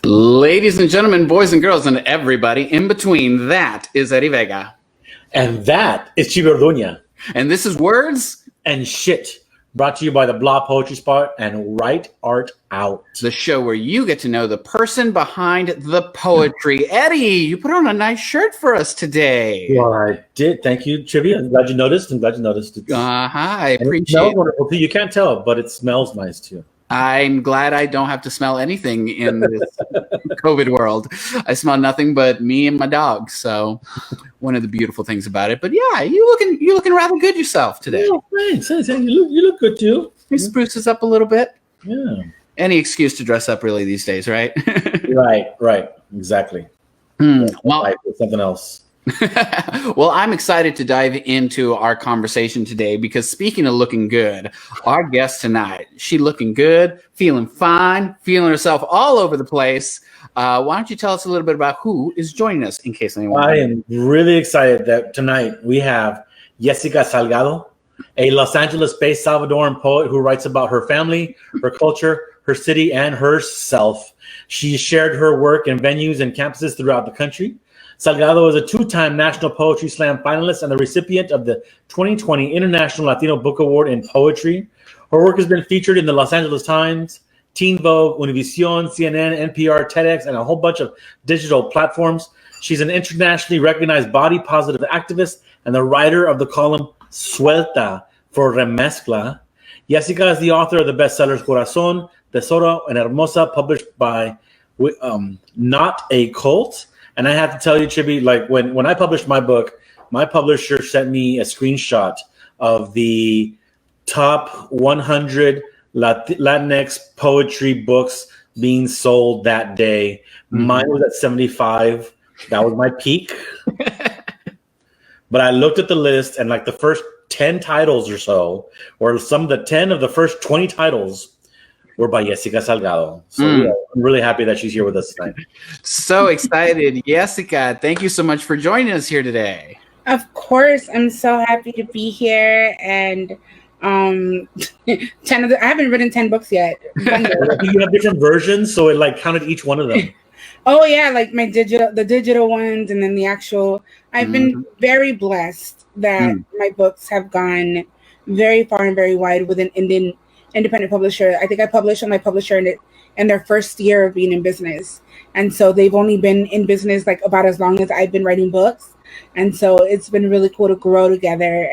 Ladies and gentlemen, boys and girls, and everybody in between, that is Eddie Vega. And that is Chibbi And this is Words and Shit, brought to you by the Blah Poetry Spot and Write Art Out. The show where you get to know the person behind the poetry. Eddie, you put on a nice shirt for us today. Well, I did. Thank you, Chibbi. I'm glad you noticed. I appreciate it. It smells wonderful too. You can't tell, but it smells nice too. I'm glad I don't have to smell anything in this COVID world. I smell nothing but me and my dog. So one of the beautiful things about it. But yeah, you're looking rather good yourself today. Oh, thanks. You look good too. He spruces up a little bit. Yeah. Any excuse to dress up really these days, right? Right. Exactly. Well, something else. Well, I'm excited to dive into our conversation today because speaking of looking good, our guest tonight, she looking good, feeling fine, feeling herself all over the place. Why don't you tell us a little bit about who is joining us in case anyone... I am really excited that tonight we have Yesika Salgado, a Los Angeles-based Salvadoran poet who writes about her family, her culture, her city, and herself. She shared her work in venues and campuses throughout the country. Salgado is a two-time National Poetry Slam finalist and the recipient of the 2020 International Latino Book Award in Poetry. Her work has been featured in the Los Angeles Times, Teen Vogue, Univision, CNN, NPR, TEDx, and a whole bunch of digital platforms. She's an internationally recognized body-positive activist and the writer of the column Suelta for Remezcla. Yesika is the author of the bestsellers Corazón, Tesoro, and Hermosa, published by Not a Cult. And I have to tell you, Chibbi, like when I published my book, my publisher sent me a screenshot of the top 100 Latinx poetry books being sold that day. Mm-hmm. Mine was at 75. That was my peak. But I looked at the list, and like the first 10 titles or so, or some of the 10 of the first 20 titles were by Yesika Salgado. So I'm really happy that she's here with us tonight. So excited. Yesika, thank you so much for joining us here today. Of course. I'm so happy to be here. And 10 of the, I haven't written 10 books yet. You have different versions, so it like counted each one of them. Oh yeah, like the digital ones, and then the actual. I've been very blessed that my books have gone very far and very wide with an independent publisher. I think I published on my publisher in their first year of being in business. And so they've only been in business like about as long as I've been writing books. And so it's been really cool to grow together.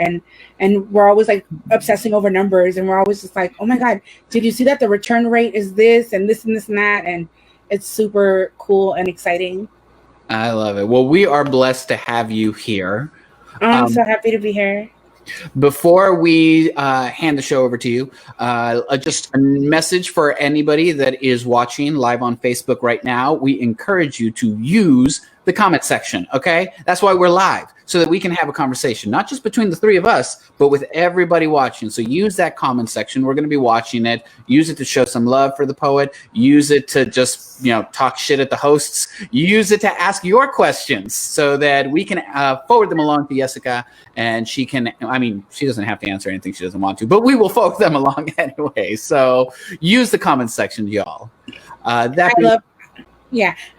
And we're always like obsessing over numbers. And we're always just like, oh my God, did you see that the return rate is this and this and this and that? And it's super cool and exciting. I love it. Well, we are blessed to have you here. I'm so happy to be here. Before we hand the show over to you, just a message for anybody that is watching live on Facebook right now. We encourage you to use the comment section, okay? That's why we're live, so that we can have a conversation, not just between the three of us, but with everybody watching. So use that comment section. We're going to be watching it. Use it to show some love for the poet. Use it to just, talk shit at the hosts. Use it to ask your questions so that we can forward them along to Yesika, and she can, she doesn't have to answer anything she doesn't want to, but we will forward them along anyway. So use the comment section, y'all. I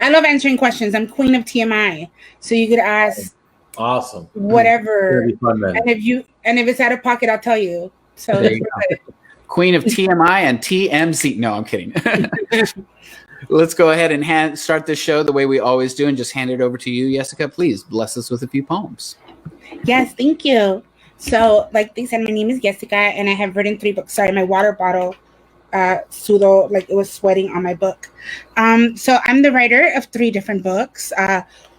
love answering questions. I'm queen of TMI. So you could ask whatever. Fun, and if it's out of pocket, I'll tell you. So queen of TMI and TMZ. No, I'm kidding. Let's go ahead and start this show the way we always do and just hand it over to you, Yesika. Please bless us with a few poems. Yes, thank you. So like they said, my name is Yesika and I have written 3 books. Sorry, my water bottle sudo, like it was sweating on my book. So I'm the writer of 3 different books,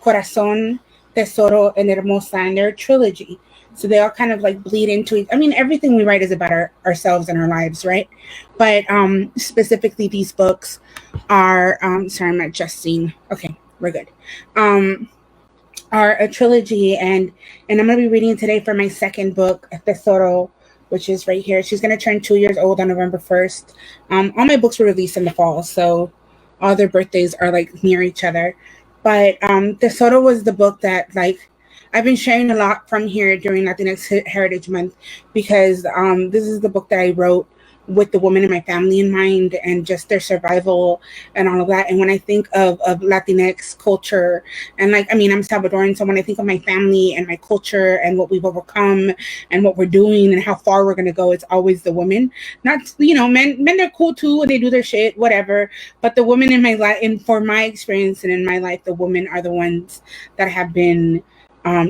Corazón, Tesoro, and Hermosa, and they're a trilogy. So they all kind of like bleed into it. Everything we write is about ourselves and our lives, right? But specifically these books are, sorry, I'm not adjusting. Okay, we're good. Are a trilogy, and I'm going to be reading today for my second book, Tesoro, which is right here. She's going to turn 2 years old on November 1st. All my books were released in the fall, so all their birthdays are like near each other. But Tesoro was the book that like I've been sharing a lot from here during Latinx Heritage Month, because this is the book that I wrote with the woman in my family in mind and just their survival and all of that. And when I think of Latinx culture, and like, I mean, I'm Salvadoran, so when I think of my family and my culture and what we've overcome and what we're doing and how far we're going to go, it's always the women. Not, you know, men are cool too, and they do their shit, whatever. But the women in my life, and for my experience and in my life, the women are the ones that have been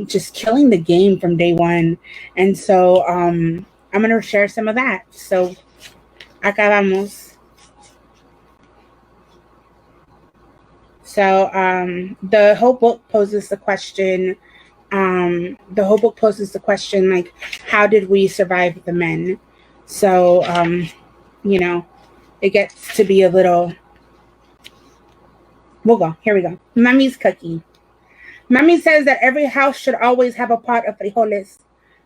just killing the game from day one. And so I'm going to share some of that. So acá vamos. So the whole book poses the question, like, how did we survive the men? So, you know, it gets to be a little, we'll go, here we go. Mommy's cooking. Mommy says that every house should always have a pot of frijoles.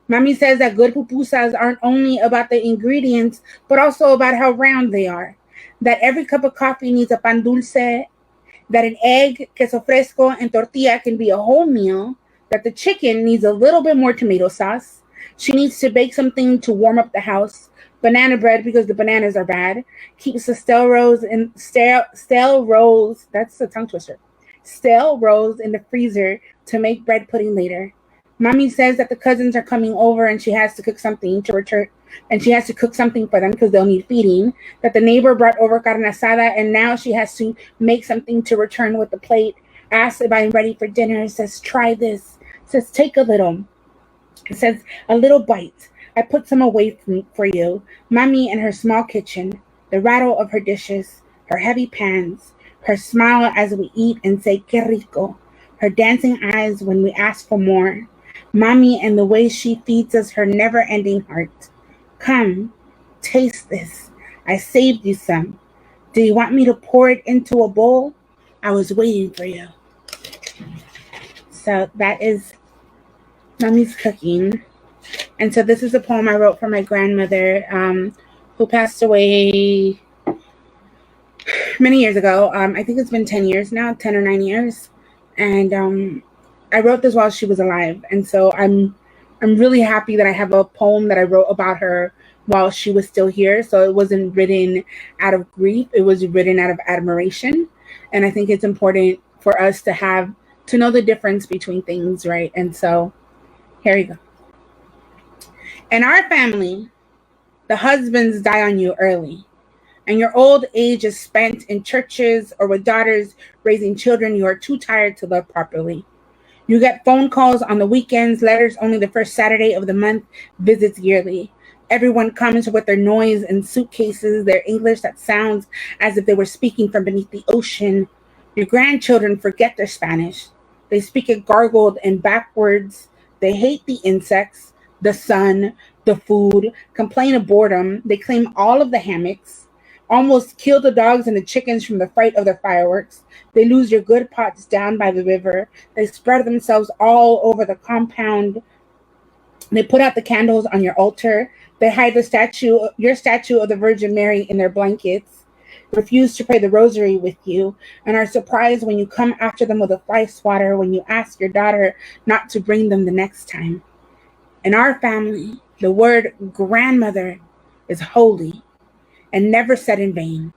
Mommy says that good pupusas aren't only about the ingredients, but also about how round they are. That every cup of coffee needs a pan dulce. That an egg, queso fresco, and tortilla can be a whole meal. That the chicken needs a little bit more tomato sauce. She needs to bake something to warm up the house. Banana bread because the bananas are bad. Keeps the stale rolls, that's a tongue twister. Stale rolls in the freezer to make bread pudding later. Mommy says that the cousins are coming over and she has to cook something to return, and she has to cook something for them because they'll need feeding. That the neighbor brought over carne asada and now she has to make something to return with the plate. Asks if I'm ready for dinner. Says, try this. Says, take a little. It says, a little bite. I put some away for you. Mommy and her small kitchen. The rattle of her dishes. Her heavy pans. Her smile as we eat and say, que rico. Her dancing eyes when we ask for more. Mommy and the way she feeds us her never-ending heart. Come, taste this. I saved you some. Do you want me to pour it into a bowl? I was waiting for you. So that is Mommy's cooking. And so this is a poem I wrote for my grandmother, who passed away many years ago. I think it's been 10 years now, 10 or 9 years. And I wrote this while she was alive. And so I'm really happy that I have a poem that I wrote about her while she was still here. So it wasn't written out of grief. It was written out of admiration. And I think it's important for us to know the difference between things, right? And so here you go. In our family, the husbands die on you early, and your old age is spent in churches or with daughters raising children you are too tired to love properly. You get phone calls on the weekends, letters only the first Saturday of the month, visits yearly. Everyone comes with their noise and suitcases, their English that sounds as if they were speaking from beneath the ocean. Your grandchildren forget their Spanish. They speak it gargled and backwards. They hate the insects, the sun, the food, complain of boredom. They claim all of the hammocks, almost kill the dogs and the chickens from the fright of the fireworks. They lose your good pots down by the river. They spread themselves all over the compound. They put out the candles on your altar. They hide your statue of the Virgin Mary in their blankets. Refuse to pray the rosary with you, and are surprised when you come after them with a fly swatter when you ask your daughter not to bring them the next time. In our family, the word grandmother is holy and never said in vain.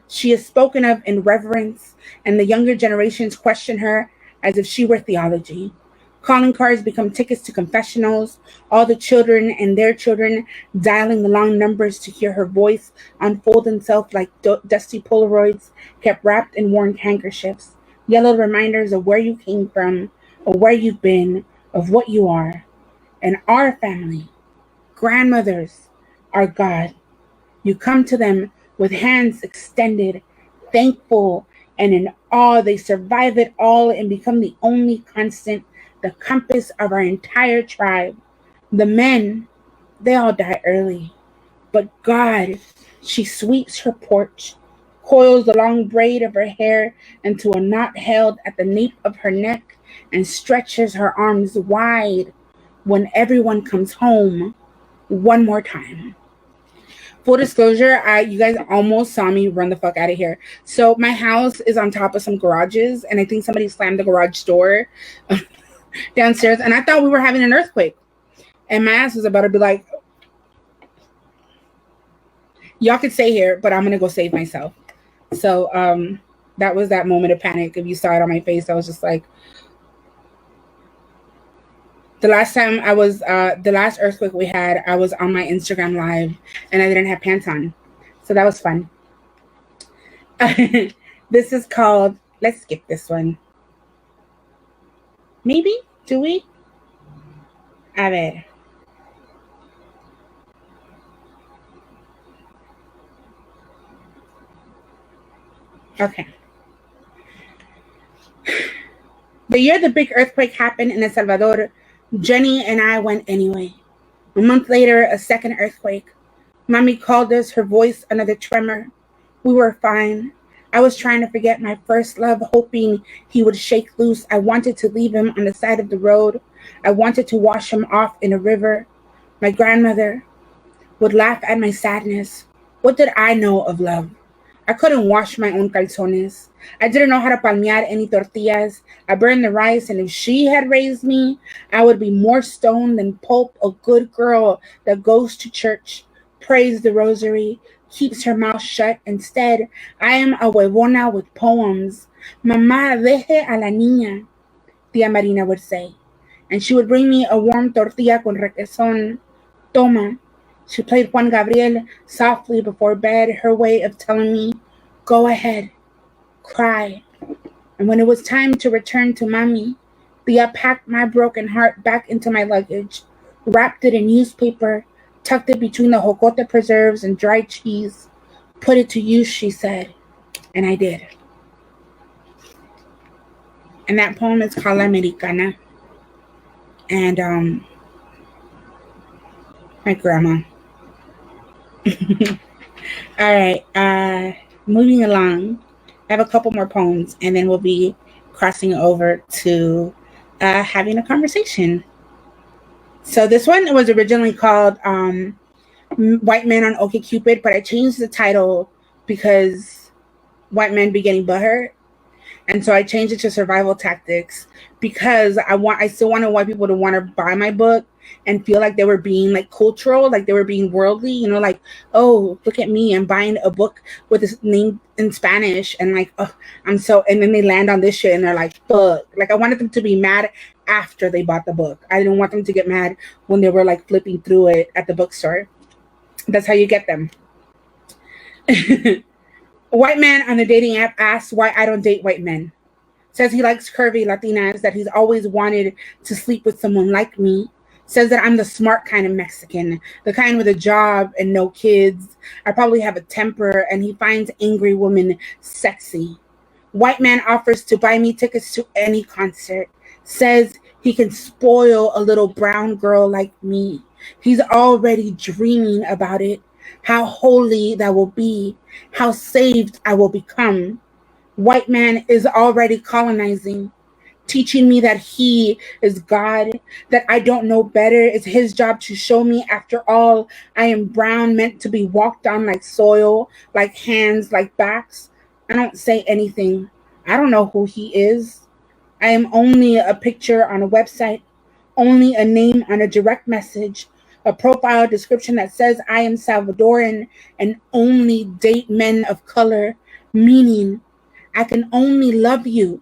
She is spoken of in reverence, and the younger generations question her as if she were theology. Calling cards become tickets to confessionals, all the children and their children dialing the long numbers to hear her voice unfold itself like dusty Polaroids kept wrapped in worn handkerchiefs, yellow reminders of where you came from, of where you've been, of what you are. In our family, grandmothers are God. You come to them with hands extended, thankful and in awe. They survive it all and become the only constant, the compass of our entire tribe. The men, they all die early. But God, she sweeps her porch, coils the long braid of her hair into a knot held at the nape of her neck, and stretches her arms wide when everyone comes home one more time. Full disclosure, you guys almost saw me run the fuck out of here. So my house is on top of some garages, and I think somebody slammed the garage door downstairs, and I thought we were having an earthquake. And my ass was about to be like, y'all could stay here, but I'm gonna go save myself. So that was that moment of panic. If you saw it on my face, I was just like, the last time I was, the last earthquake we had, I was on my Instagram live and I didn't have pants on. So that was fun. This is called, let's skip this one. Maybe? Do we? A ver. Okay. The year the big earthquake happened in El Salvador, Jenny and I went anyway. A month later, a second earthquake. Mommy called us, her voice another tremor. We were fine. I was trying to forget my first love, hoping he would shake loose. I wanted to leave him on the side of the road. I wanted to wash him off in a river. My grandmother would laugh at my sadness. What did I know of love? I couldn't wash my own calzones. I didn't know how to palmear any tortillas. I burned the rice, and if she had raised me, I would be more stoned than pulp, a good girl that goes to church, prays the rosary, keeps her mouth shut. Instead, I am a huevona with poems. Mamá, deje a la niña, Tia Marina would say. And she would bring me a warm tortilla con requesón. Toma. She played Juan Gabriel softly before bed, her way of telling me, go ahead, cry. And when it was time to return to Mommy, Tia packed my broken heart back into my luggage, wrapped it in newspaper, tucked it between the jocote preserves and dried cheese. Put it to use, she said, and I did. And that poem is called La Americana. And my grandma. All right, moving along. I have a couple more poems, and then we'll be crossing over to having a conversation. So this one was originally called White Men on OkCupid, but I changed the title because white men be getting butthurt. And so I changed it to Survival Tactics because I still wanted white people to want to buy my book and feel like they were being like cultural, like they were being worldly, you know, like, oh, look at me, I'm buying a book with this name in Spanish, and like, oh, and then they land on this shit and they're like, fuck. Like, I wanted them to be mad after they bought the book. I didn't want them to get mad when they were like flipping through it at the bookstore. That's how you get them. A white man on the dating app asks why I don't date white men. Says he likes curvy Latinas, that he's always wanted to sleep with someone like me. Says that I'm the smart kind of Mexican, the kind with a job and no kids. I probably have a temper, and he finds angry women sexy. White man offers to buy me tickets to any concert. Says he can spoil a little brown girl like me. He's already dreaming about it. How holy that will be. How saved I will become. White man is already colonizing, teaching me that he is God, that I don't know better. It's his job to show me. After all, I am brown, meant to be walked on like soil, like hands, like backs. I don't say anything. I don't know who he is. I am only a picture on a website, only a name on a direct message, a profile description that says I am Salvadoran and only date men of color, meaning I can only love you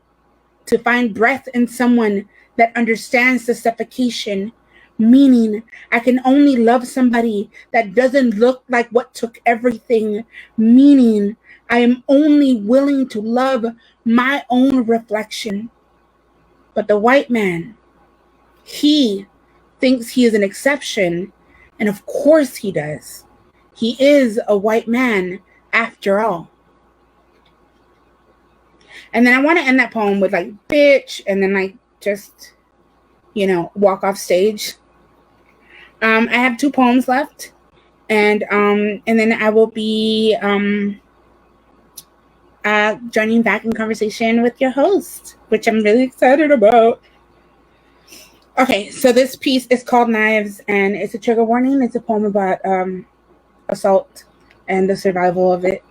to find breath in someone that understands the suffocation, meaning I can only love somebody that doesn't look like what took everything, meaning I am only willing to love my own reflection. But the white man, he thinks he is an exception, and of course he does. He is a white man after all. And then I want to end that poem with like, bitch, and then like just, you know, walk off stage. I have 2 poems left, and then I will be joining back in conversation with your host, which I'm really excited about. Okay, so this piece is called Knives, and it's a trigger warning. It's a poem about assault and the survival of it.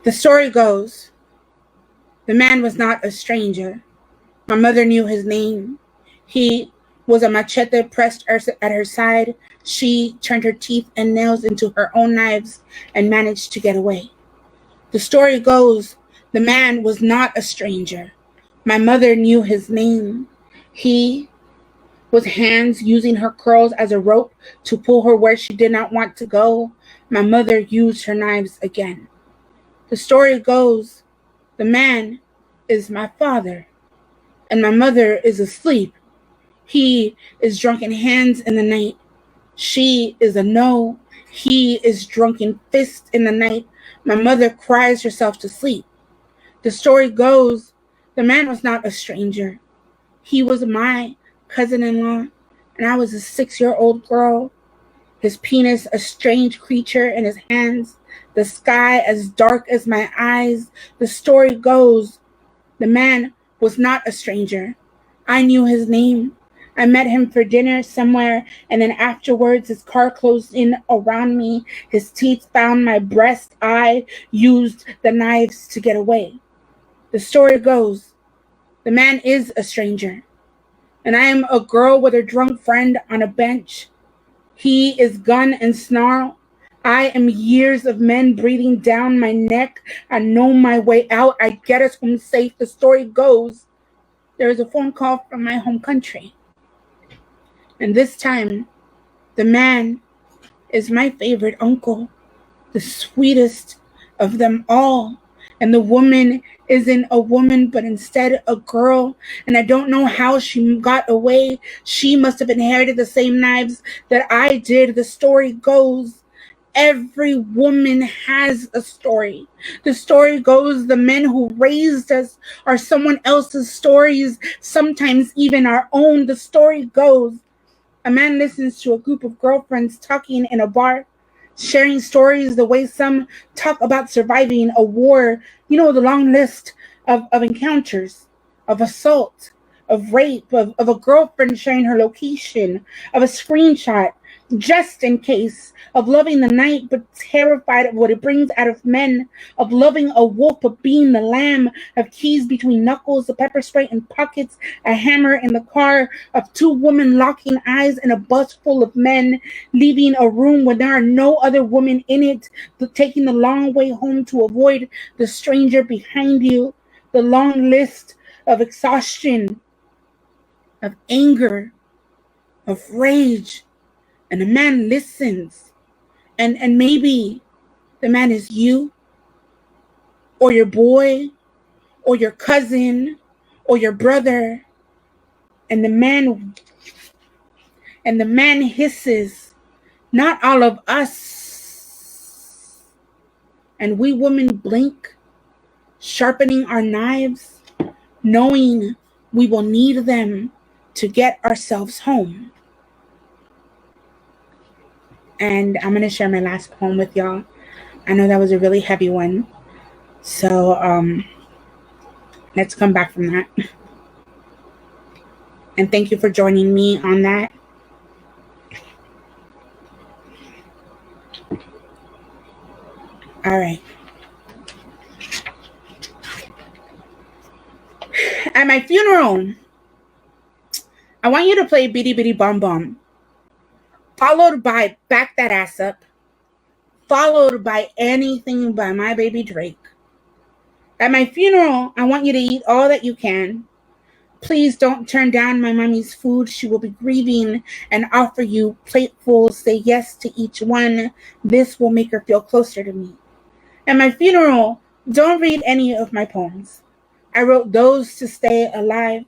The story goes, the man was not a stranger. My mother knew his name. He was a machete pressed at her side, she turned her teeth and nails into her own knives and managed to get away. The story goes, the man was not a stranger. My mother knew his name. He, with hands using her curls as a rope to pull her where she did not want to go, my mother used her knives again. The story goes, the man is my father, and my mother is asleep. He is drunken hands in the night. She is a no. He is drunken fist in the night. My mother cries herself to sleep. The story goes, the man was not a stranger. He was my cousin-in-law, and I was a 6-year-old girl. His penis a strange creature in his hands, the sky as dark as my eyes. The story goes, the man was not a stranger. I knew his name. I met him for dinner somewhere, and then afterwards his car closed in around me. His teeth found my breast. I used the knives to get away. The story goes, the man is a stranger, and I am a girl with a drunk friend on a bench. He is gun and snarl. I am years of men breathing down my neck. I know my way out. I get us home safe. The story goes, there is a phone call from my home country. And this time, the man is my favorite uncle, the sweetest of them all. And the woman isn't a woman, but instead a girl. And I don't know how she got away. She must have inherited the same knives that I did. The story goes, every woman has a story. The story goes, the men who raised us are someone else's stories, sometimes even our own. The story goes, a man listens to a group of girlfriends talking in a bar, sharing stories the way some talk about surviving a war. You know, the long list of encounters, of assault, of rape, of a girlfriend sharing her location, of a screenshot, just in case, of loving the night but terrified of what it brings out of men, of loving a wolf but being the lamb, of keys between knuckles, a pepper spray in pockets, a hammer in the car, of two women locking eyes in a bus full of men, leaving a room where there are no other women in it, but taking the long way home to avoid the stranger behind you, the long list of exhaustion, of anger, of rage. And the man listens. And maybe the man is you, or your boy, or your cousin, or your brother. And the man hisses, not all of us. And we women blink, sharpening our knives, knowing we will need them to get ourselves home. And I'm going to share my last poem with y'all. I know that was a really heavy one. So let's come back from that. And thank you for joining me on that. All right. At my funeral, I want you to play Bitty Bitty Bum Bum, followed by Back That Ass Up, followed by Anything by My Baby Drake. At my funeral, I want you to eat all that you can. Please don't turn down my mommy's food. She will be grieving and offer you platefuls. Say yes to each one. This will make her feel closer to me. At my funeral, don't read any of my poems. I wrote those to stay alive.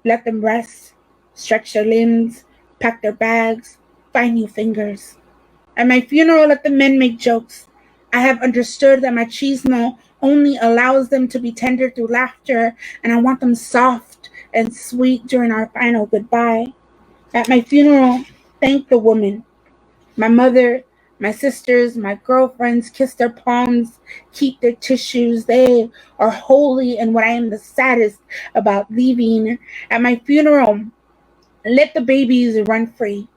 Let them rest, stretch their limbs, pack their bags, find new fingers. At my funeral, let the men make jokes. I have understood that machismo only allows them to be tender through laughter, and I want them soft and sweet during our final goodbye. At my funeral, thank the woman. My mother, my sisters, my girlfriends, kiss their palms, keep their tissues. They are holy, and what I am the saddest about leaving. At my funeral, let the babies run free.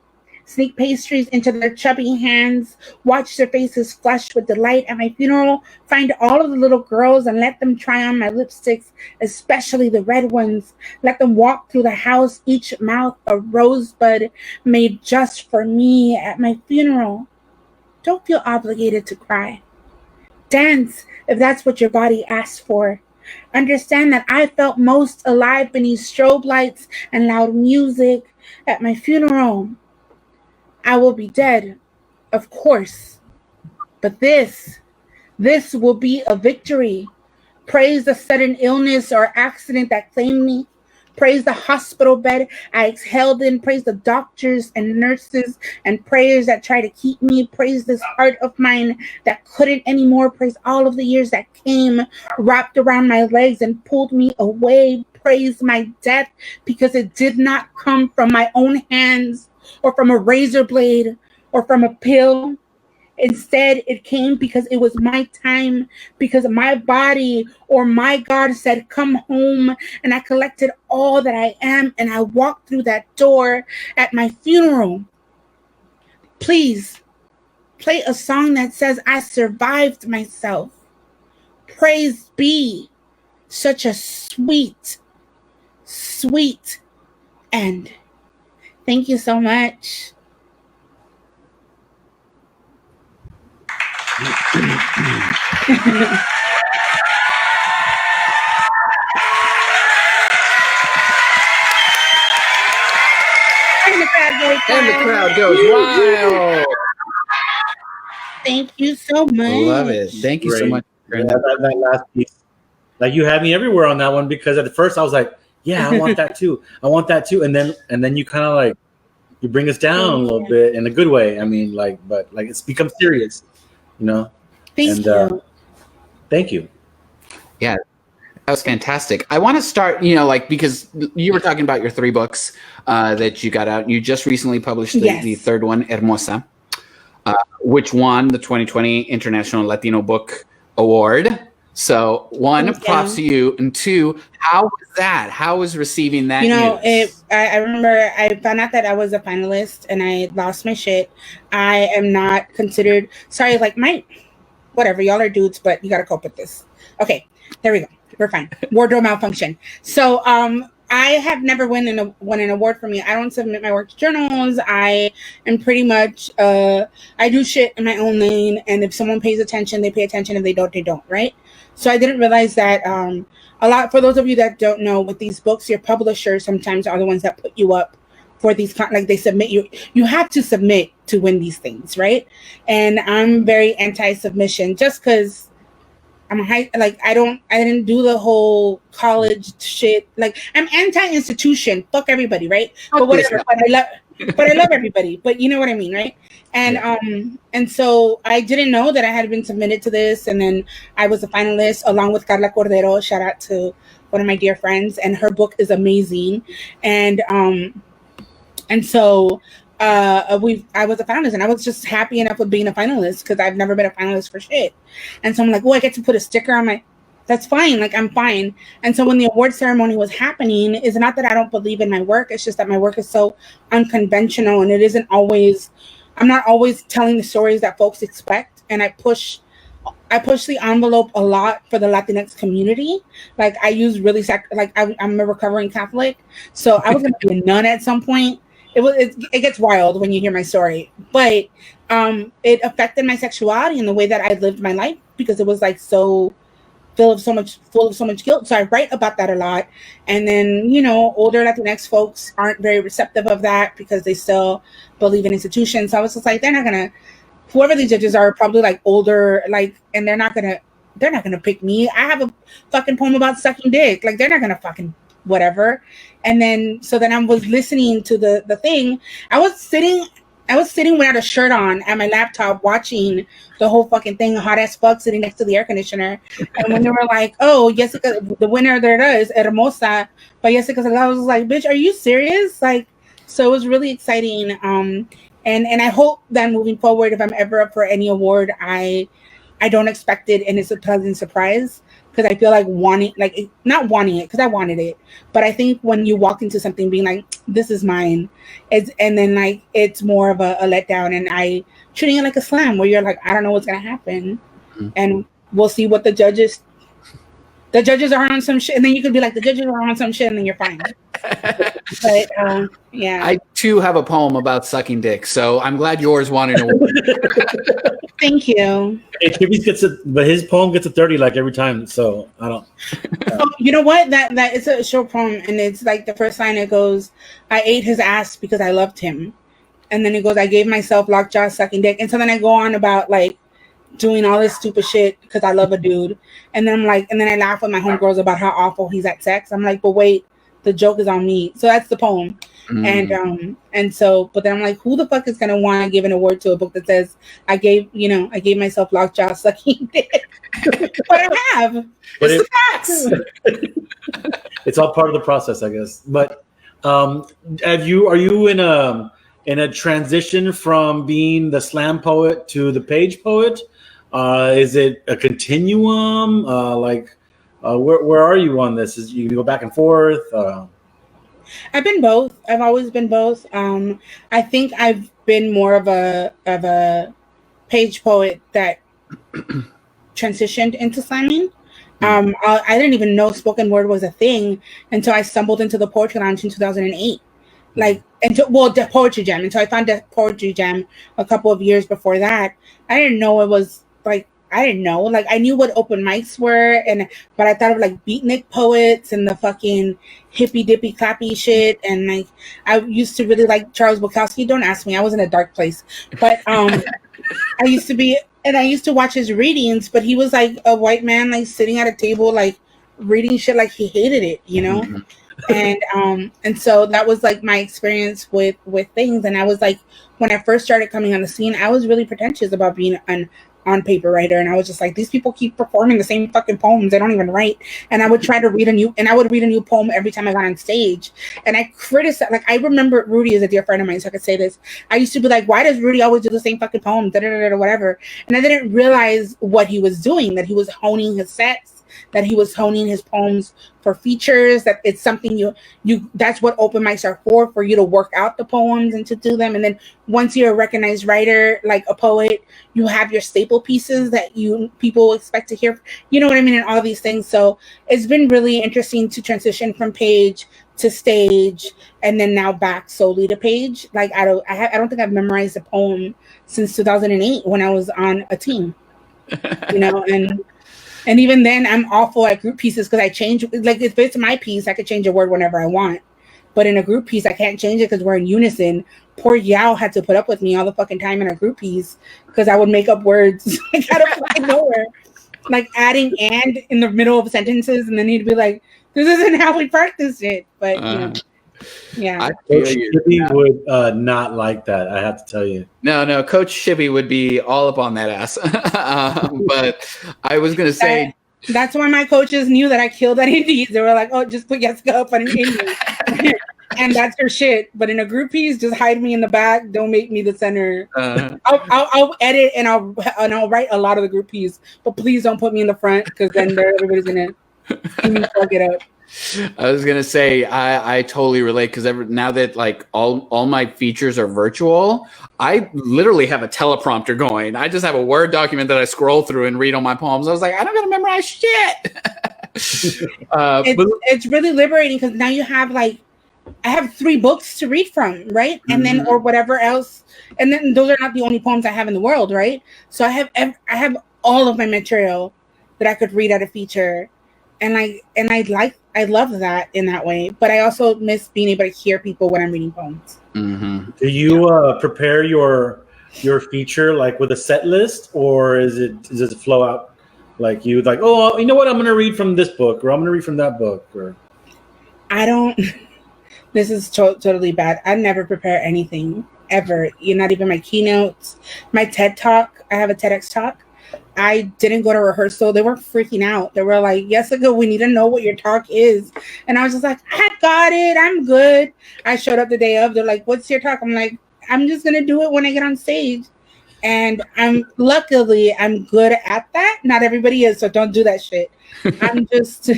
sneak pastries into their chubby hands, watch their faces flush with delight at my funeral, find all of the little girls and let them try on my lipsticks, especially the red ones. Let them walk through the house, each mouth a rosebud made just for me at my funeral. Don't feel obligated to cry. Dance if that's what your body asks for. Understand that I felt most alive beneath strobe lights and loud music at my funeral. I will be dead, of course, but this will be a victory. Praise the sudden illness or accident that claimed me. Praise the hospital bed I exhaled in. Praise the doctors and nurses and prayers that try to keep me. Praise this heart of mine that couldn't anymore. Praise all of the years that came, wrapped around my legs and pulled me away. Praise my death because it did not come from my own hands or from a razor blade or from a pill. Instead, it came because it was my time, because my body or my God said, come home. And I collected all that I am and I walked through that door at my funeral. Please play a song that says I survived myself. Praise be. Such a sweet, sweet end. Thank you so much. And the crowd goes wild. Thank you so much. Love it. Thank you so much. Yeah, that last piece. Like you had me everywhere on that one because at first I was like, yeah, I want that too. I want that too. And then you kind of like you bring us down a little bit in a good way. I mean, but it's become serious, you know. Thank you. Thank you. Yeah, that was fantastic. I want to start, because you were talking about your 3 books that you got out. You just recently published the third one, Hermosa, which won the 2020 International Latino Book Award. So 1, props to you, and 2, how was that? How was receiving that news? I remember I found out that I was a finalist and I lost my shit. I am not considered, whatever, y'all are dudes, but you got to cope with this. Okay, there we go. We're fine. Wardrobe malfunction. So I have never won an award for me. I don't submit my work to journals. I am pretty much, I do shit in my own lane. And if someone pays attention, they pay attention. If they don't, they don't, right? So I didn't realize that a lot, for those of you that don't know, with these books, your publishers sometimes are the ones that put you up for these, they submit you have to submit to win these things, right? And I'm very anti-submission just because I didn't do the whole college shit. Like, I'm anti-institution. Fuck everybody, right? But whatever. But I love everybody. But you know what I mean, right? And so I didn't know that I had been submitted to this, and then I was a finalist along with Carla Cordero. Shout out to one of my dear friends, and her book is amazing. And so I was a finalist, and I was just happy enough with being a finalist because I've never been a finalist for shit. And so I'm like, I get to put a sticker on my, that's fine. Like, I'm fine. And so when the award ceremony was happening, it's not that I don't believe in my work. It's just that my work is so unconventional, and it isn't always, I'm not always telling the stories that folks expect. And I push the envelope a lot for the Latinx community. Like, I use really, I'm a recovering Catholic. So I was going to be a nun at some point. It gets wild when you hear my story, but it affected my sexuality and the way that I lived my life because it was like so full of so much guilt. So I write about that a lot. And then, older Latinx folks aren't very receptive of that because they still believe in institutions. So I was just like, whoever these judges are probably like older, and they're not gonna pick me. I have a fucking poem about sucking dick. Like, they're not gonna fucking whatever. And then I was listening to the thing. I was sitting without a shirt on at my laptop watching the whole fucking thing, hot as fuck, sitting next to the air conditioner. And when they were like, oh, Yesika, the winner, there it is, Hermosa by Yesika Salgado, I was like, bitch, are you serious? Like, so it was really exciting. And I hope that moving forward, if I'm ever up for any award, I don't expect it and it's a pleasant surprise. because I feel like not wanting it because I wanted it, but I think when you walk into something being like, this is mine, and then like it's more of a letdown, and I treating it like a slam where you're like, I don't know what's gonna happen, and we'll see what the judges are on some shit, and then you could be like, the judges are on some shit, and then you're fine. But yeah, I too have a poem about sucking dick, so I'm glad yours won an award. Thank you. Hey, Chibby gets it, but his poem gets a 30 like every time. So I don't. Oh, you know what? That is a short poem, and it's like the first line. It goes, "I ate his ass because I loved him," and then it goes, "I gave myself lockjaw sucking dick," and so then I go on about like doing all this stupid shit because I love a dude, and then I'm like, and then I laugh with my homegirls about how awful he's at sex. I'm like, but wait, the joke is on me. So that's the poem. And so, but then I'm like, who the fuck is gonna want to give an award to a book that says I gave myself lockjaw sucking dick? But I have. But it's the facts. It's all part of the process, I guess. But are you in a transition from being the slam poet to the page poet? Is it a continuum? Where are you on this? You go back and forth? I've been both. I've always been both. I think I've been more of a page poet that transitioned into slamming. I didn't even know spoken word was a thing until I stumbled into the Poetry Lounge in 2008. The Poetry Jam. Until I found the Poetry Jam a couple of years before that. I didn't know it was like, I didn't know. Like, I knew what open mics were, but I thought of like beatnik poets and the fucking hippy dippy clappy shit. And like, I used to really like Charles Bukowski. Don't ask me. I was in a dark place. But I used to watch his readings, but he was like a white man, like sitting at a table, like reading shit like he hated it, you know? And so that was like my experience with things. And I was like, when I first started coming on the scene, I was really pretentious about being an on-paper writer, and I was just like, these people keep performing the same fucking poems. They don't even write. And I would try to read a new poem every time I got on stage. And I criticized, like, I remember Rudy is a dear friend of mine, so I could say this. I used to be like, why does Rudy always do the same fucking poem? Whatever. And I didn't realize what he was doing, that he was honing his sets, that he was honing his poems for features, that it's something you that's what open mics are for you to work out the poems and to do them. And then once you're a recognized writer, like a poet, you have your staple pieces that people expect to hear, you know what I mean, and all these things. So it's been really interesting to transition from page to stage, and then now back solely to page. Like, I don't think I've memorized a poem since 2008 when I was on a team, you know. And even then, I'm awful at group pieces because I change. Like, if it's my piece, I could change a word whenever I want. But in a group piece, I can't change it because we're in unison. Poor Yao had to put up with me all the fucking time in a group piece because I would make up words like out of fucking nowhere, like adding "and" in the middle of sentences, and then he'd be like, "This isn't how we practice it." But you know, yeah. Coach Chibby would not like that. I have to tell you. No, Coach Chibby would be all up on that ass. But I was gonna say that's why my coaches knew that I killed that Indies. They were like, "Oh, just put Yesika up on an Indie," and that's her shit. But in a group piece, just hide me in the back. Don't make me the center. I'll edit and I'll write a lot of the group piece, but please don't put me in the front because then everybody's gonna fuck it up. I was gonna say I totally relate because now that like all my features are virtual, I literally have a teleprompter going. I just have a Word document that I scroll through and read all my poems. I was like, I don't gotta memorize shit. It's really liberating because now you have I have 3 books to read from, right? And then or whatever else, and then those are not the only poems I have in the world, right? So I have all of my material that I could read at a feature, and I love that in that way, but I also miss being able to hear people when I'm reading poems. Do you prepare your feature like with a set list, or does it flow out like you like? Oh, you know what? I'm going to read from this book, or I'm going to read from that book, or I don't. This is totally bad. I never prepare anything ever. You're not even my keynotes, my TED talk. I have a TEDx talk. I didn't go to rehearsal. They were freaking out. They were like, Yesika, we need to know what your talk is. And I was just like, I got it. I'm good. I showed up the day of. They're like, what's your talk? I'm like, I'm just going to do it when I get on stage. And I'm good at that. Not everybody is, so don't do that shit. I'm just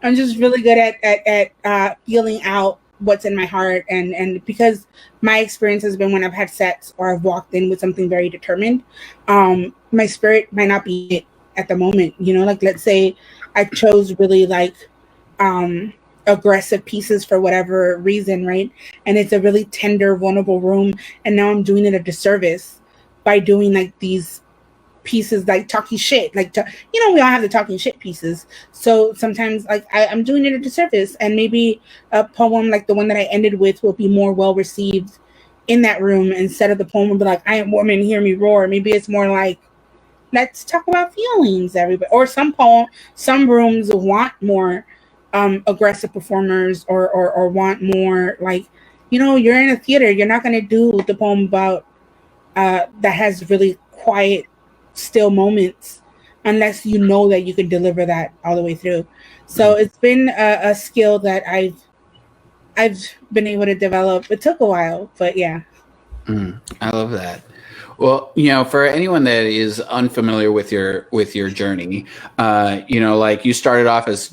I'm just really good at feeling out what's in my heart, and because my experience has been when I've had sex or I've walked in with something very determined, my spirit might not be it at the moment. Like, let's say I chose really like aggressive pieces for whatever reason, right? And it's a really tender, vulnerable room, and now I'm doing it a disservice by doing like these pieces, like talking shit, like we all have the talking shit pieces. So sometimes like I'm doing it a disservice, and maybe a poem like the one that I ended with will be more well received in that room, instead of the poem will be like, I am woman, hear me roar. Maybe it's more like, let's talk about feelings, everybody. Or some rooms want more aggressive performers, or want more like, you're in a theater, you're not going to do the poem about that has really quiet, still moments, unless you know that you can deliver that all the way through. So it's been a skill that I've been able to develop. It took a while, but yeah. I love that. Well, for anyone that is unfamiliar with your journey, like you started off as,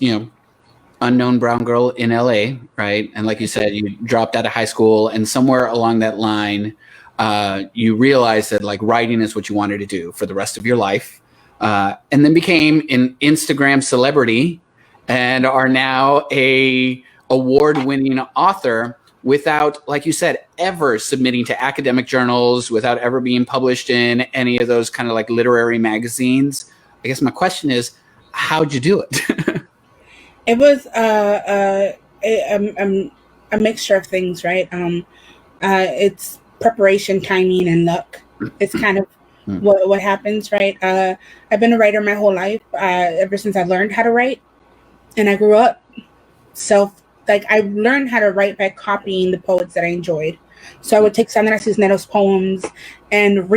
unknown brown girl in LA, right? And like you said, you dropped out of high school, and somewhere along that line, you realized that like writing is what you wanted to do for the rest of your life, and then became an Instagram celebrity, and are now a award-winning author without, like you said, ever submitting to academic journals, without ever being published in any of those kind of like literary magazines. I guess my question is, how'd you do it? It was a mixture of things, right? It's preparation, timing, and luck. It's kind of what happens, right? I've been a writer my whole life, ever since I learned how to write, and I grew up I learned how to write by copying the poets that I enjoyed. So I would take Sandra Cisneros' poems and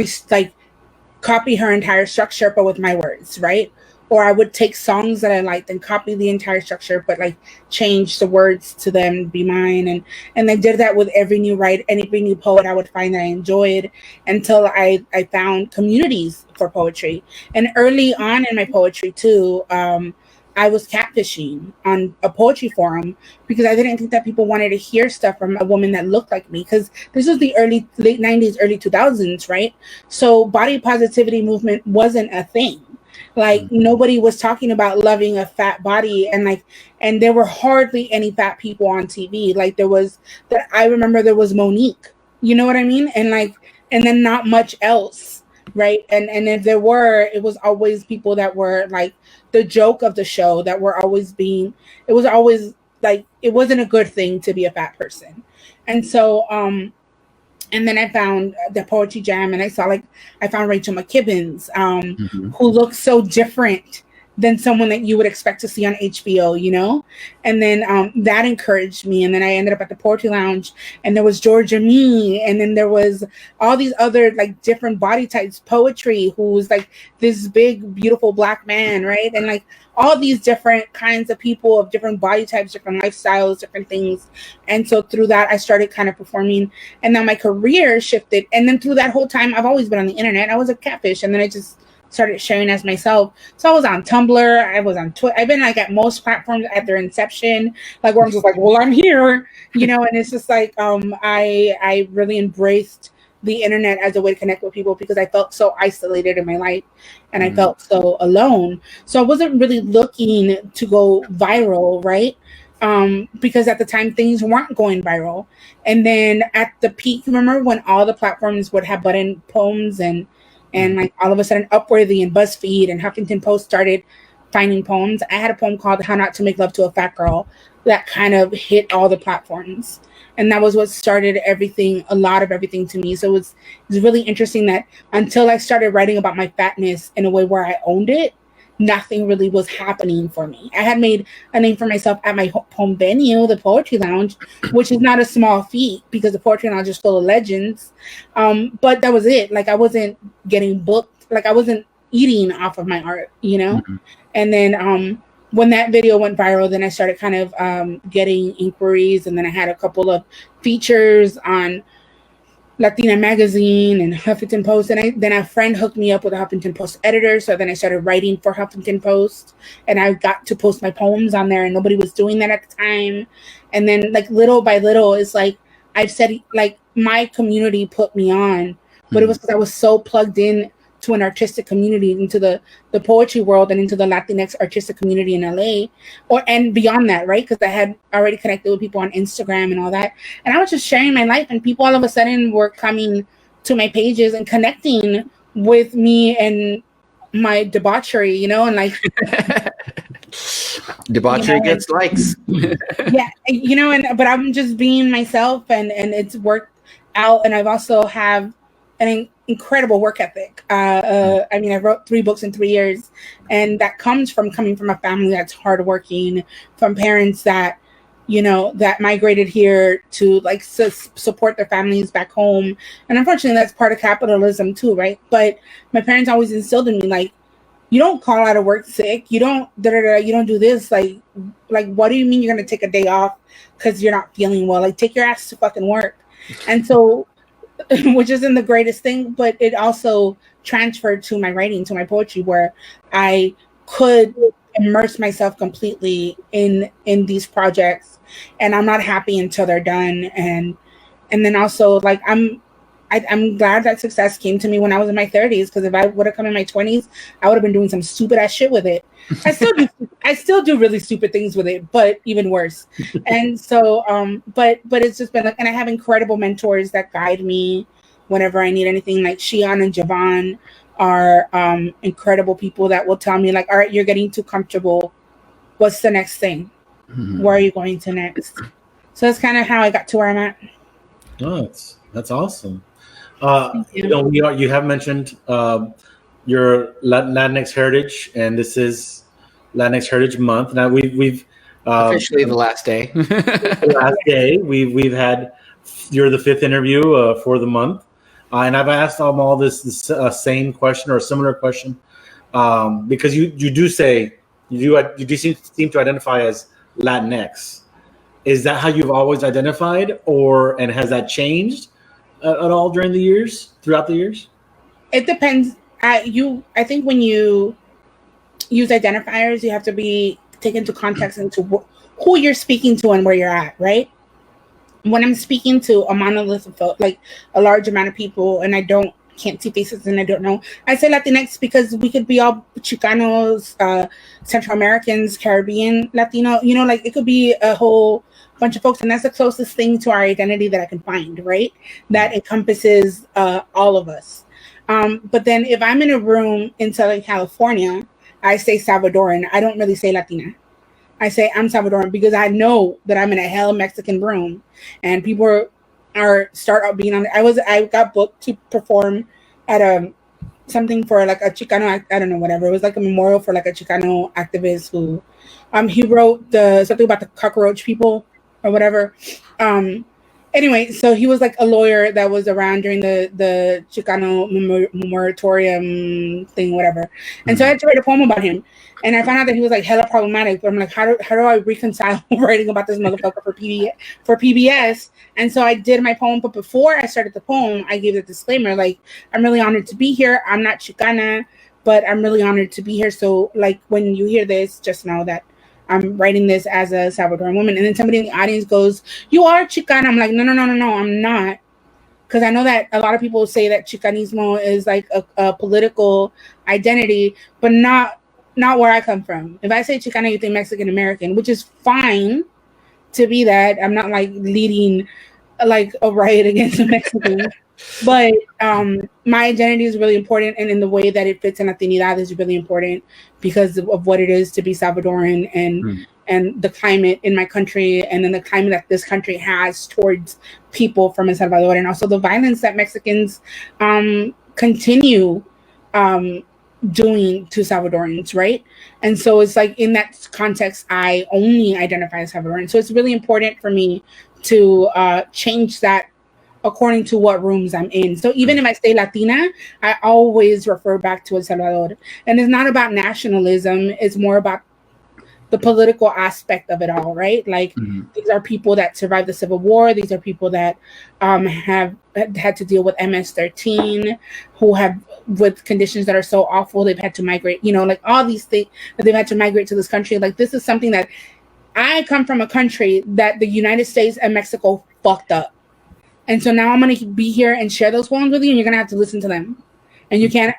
copy her entire structure, but with my words, right? Or I would take songs that I liked and copy the entire structure, but like change the words to them be mine. And I did that with every new poet I would find that I enjoyed, until I found communities for poetry. And early on in my poetry too, I was catfishing on a poetry forum because I didn't think that people wanted to hear stuff from a woman that looked like me, because this was the late 90s, early 2000s, right? So body positivity movement wasn't a thing. Like nobody was talking about loving a fat body, and there were hardly any fat people on TV. Like I remember there was Monique, you know what I mean? And then not much else, right? And if there were, it was always people that were like the joke of the show, that were always it was always like, it wasn't a good thing to be a fat person. And so, and then I found the Poetry Jam, and I found Rachel McKibbins, who looks so different than someone that you would expect to see on HBO, And then that encouraged me. And then I ended up at the Poetry Lounge, and there was Georgia Me, and then there was all these other like different body types, poetry, who was like this big, beautiful Black man, right? And like all these different kinds of people of different body types, different lifestyles, different things. And so through that, I started kind of performing, and then my career shifted. And then through that whole time, I've always been on the internet. I was a catfish, and then I just started sharing as myself. So I was on Tumblr, I was on Twitter. I've been like at most platforms at their inception, like where I'm just like, well, I'm here, and it's just like I really embraced the internet as a way to connect with people, because I felt so isolated in my life, and I felt so alone. So I wasn't really looking to go viral, right? Because at the time things weren't going viral. And then at the peak, remember when all the platforms would have button poems, and like all of a sudden Upworthy and BuzzFeed and Huffington Post started finding poems. I had a poem called How Not to Make Love to a Fat Girl that kind of hit all the platforms. And that was what started everything, a lot of everything to me. So it was really interesting that until I started writing about my fatness in a way where I owned it, nothing really was happening for me. I had made a name for myself at my home venue, the Poetry Lounge, which is not a small feat, because the Poetry Lounge is full of legends. But that was it. Like I wasn't getting booked. Like I wasn't eating off of my art, And then when that video went viral, then I started kind of getting inquiries, and then I had a couple of features on Latina Magazine and Huffington Post. And then a friend hooked me up with a Huffington Post editor. So then I started writing for Huffington Post, and I got to post my poems on there, and nobody was doing that at the time. And then like little by little, it's like I've said, like my community put me on, but it was because I was so plugged in to an artistic community, into the poetry world and into the Latinx artistic community in LA, and beyond that, right? Because I had already connected with people on Instagram and all that. And I was just sharing my life, and people all of a sudden were coming to my pages and connecting with me and my debauchery, you know, and like debauchery gets likes. Yeah, you know, but I'm just being myself, and it's worked out. And I've also have an incredible work ethic. I mean, I wrote 3 books in 3 years, and that comes from coming from a family that's hardworking, from parents that, you know, that migrated here to like support their families back home. And unfortunately, that's part of capitalism too, right? But my parents always instilled in me, like, you don't call out of work sick. You don't you don't do this. Like, what do you mean you're gonna take a day off because you're not feeling well? Like, take your ass to fucking work. And so, which isn't the greatest thing, but it also transferred to my writing, to my poetry, where I could immerse myself completely in these projects, and I'm not happy until they're done. And then also, like, I'm glad that success came to me when I was in my 30s, because if I would have come in my 20s, I would have been doing some stupid ass shit with it. I still do really stupid things with it, but even worse. And so, but it's just been like, and I have incredible mentors that guide me whenever I need anything. Like Shion and Javon are incredible people that will tell me, like, all right, you're getting too comfortable. What's the next thing? Mm-hmm. Where are you going to next? So that's kind of how I got to where I'm at. Oh, that's awesome. You know, you have mentioned your Latinx heritage, and this is Latinx Heritage Month. Now we've officially the last day. The last day. We've had, you're the 5th interview for the month, and I've asked them all this same question or a similar question, because you do say you do seem to identify as Latinx. Is that how you've always identified, and has that changed at all throughout the years? It depends. I think when you use identifiers, you have to be taken into context into who you're speaking to and where you're at, right? When I'm speaking to a monolith of, like, a large amount of people, and I can't see faces and I don't know, I say Latinx because we could be all Chicanos, Central Americans, Caribbean, Latino, you know, like it could be a whole bunch of folks, and that's the closest thing to our identity that I can find, right? That encompasses all of us. But then if I'm in a room in Southern California, I say Salvadoran. I don't really say Latina. I say I'm Salvadoran because I know that I'm in a hell Mexican room, and people start out being on. I got booked to perform at something for like a Chicano, I don't know, whatever. It was like a memorial for like a Chicano activist who he wrote something about the cockroach people or whatever. Anyway, so he was like a lawyer that was around during the Chicano moratorium thing, whatever. And so I had to write a poem about him. And I found out that he was like hella problematic. But I'm like, how do I reconcile writing about this motherfucker for PBS? And so I did my poem. But before I started the poem, I gave the disclaimer, like, I'm really honored to be here. I'm not Chicana, but I'm really honored to be here. So, like, when you hear this, just know that I'm writing this as a Salvadoran woman. And then somebody in the audience goes, "You are Chicana." I'm like, no, I'm not. Because I know that a lot of people say that Chicanismo is like a political identity, but not where I come from. If I say Chicana, you think Mexican American, which is fine to be that. I'm not like leading like a riot against the Mexicans. But my identity is really important, and in the way that it fits in Latinidad is really important because of what it is to be Salvadoran and the climate in my country, and then the climate that this country has towards people from El Salvador, and also the violence that Mexicans continue doing to Salvadorans, right? And so it's like in that context, I only identify as Salvadoran. So it's really important for me to change that according to what rooms I'm in. So even if I say Latina, I always refer back to El Salvador. And it's not about nationalism. It's more about the political aspect of it all, right? Like these are people that survived the Civil War. These are people that have had to deal with MS-13, who have with conditions that are so awful they've had to migrate. You know, like all these things that they've had to migrate to this country. Like this is something that I come from a country that the United States and Mexico fucked up, and so now I'm gonna be here and share those poems with you, and you're gonna have to listen to them. And you can't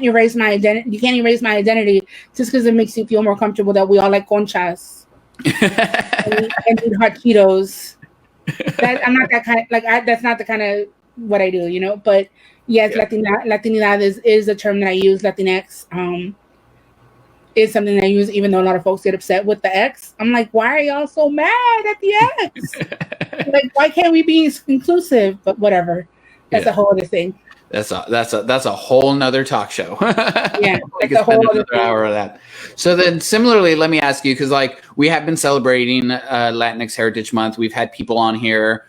erase my identity. You can't erase my identity just because it makes you feel more comfortable that we all like conchas and eat hot Cheetos. I'm not that kind. That's not the kind of what I do, you know. But yes, Latinidad is a term that I use. Latinx is something that I use, even though a lot of folks get upset with the X. I'm like, why are y'all so mad at the X? Like, why can't we be inclusive? But whatever. That's a whole other thing. That's a whole nother talk show. Yeah, we could spend another hour of that. So then, similarly, let me ask you, because like we have been celebrating Latinx Heritage Month. We've had people on here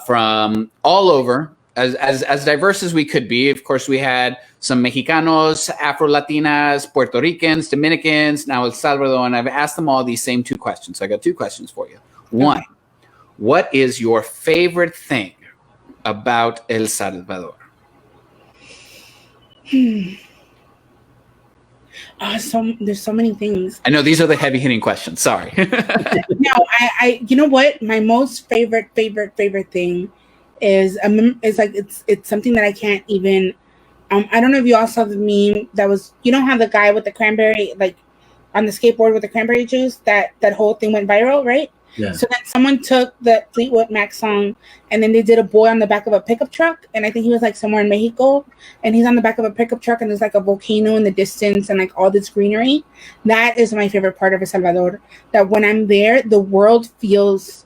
from all over, as diverse as we could be. Of course, we had some Mexicanos, Afro Latinas, Puerto Ricans, Dominicans, now El Salvador, and I've asked them all these same two questions. So I got two questions for you. One, what is your favorite thing about El Salvador? There's so many things. I know these are the heavy hitting questions. Sorry. No, I you know what? My most favorite thing is like it's something that I can't even. I don't know if you all saw the meme that was, you know how the guy with the cranberry, like on the skateboard with the cranberry juice, that whole thing went viral, right? Yeah. So then someone took the Fleetwood Mac song and then they did a boy on the back of a pickup truck. And I think he was like somewhere in Mexico, and he's on the back of a pickup truck and there's like a volcano in the distance and like all this greenery. That is my favorite part of El Salvador. That when I'm there, the world feels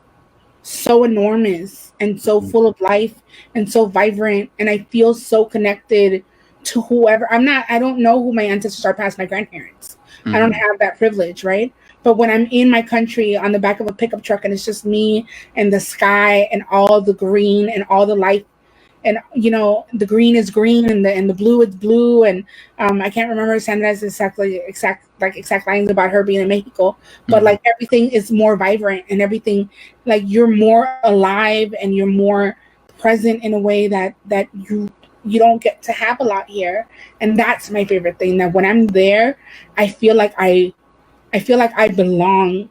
so enormous and so full of life and so vibrant. And I feel so connected to whoever. I don't know who my ancestors are past my grandparents. I don't have that privilege, right? But when I'm in my country on the back of a pickup truck and it's just me and the sky and all the green and all the light, and you know, the green is green and the blue is blue, and I can't remember Sandra's exact lines about her being in Mexico, but like everything is more vibrant and everything, like you're more alive and you're more present in a way that you don't get to have a lot here. And that's my favorite thing, that when I'm there, I feel like I belong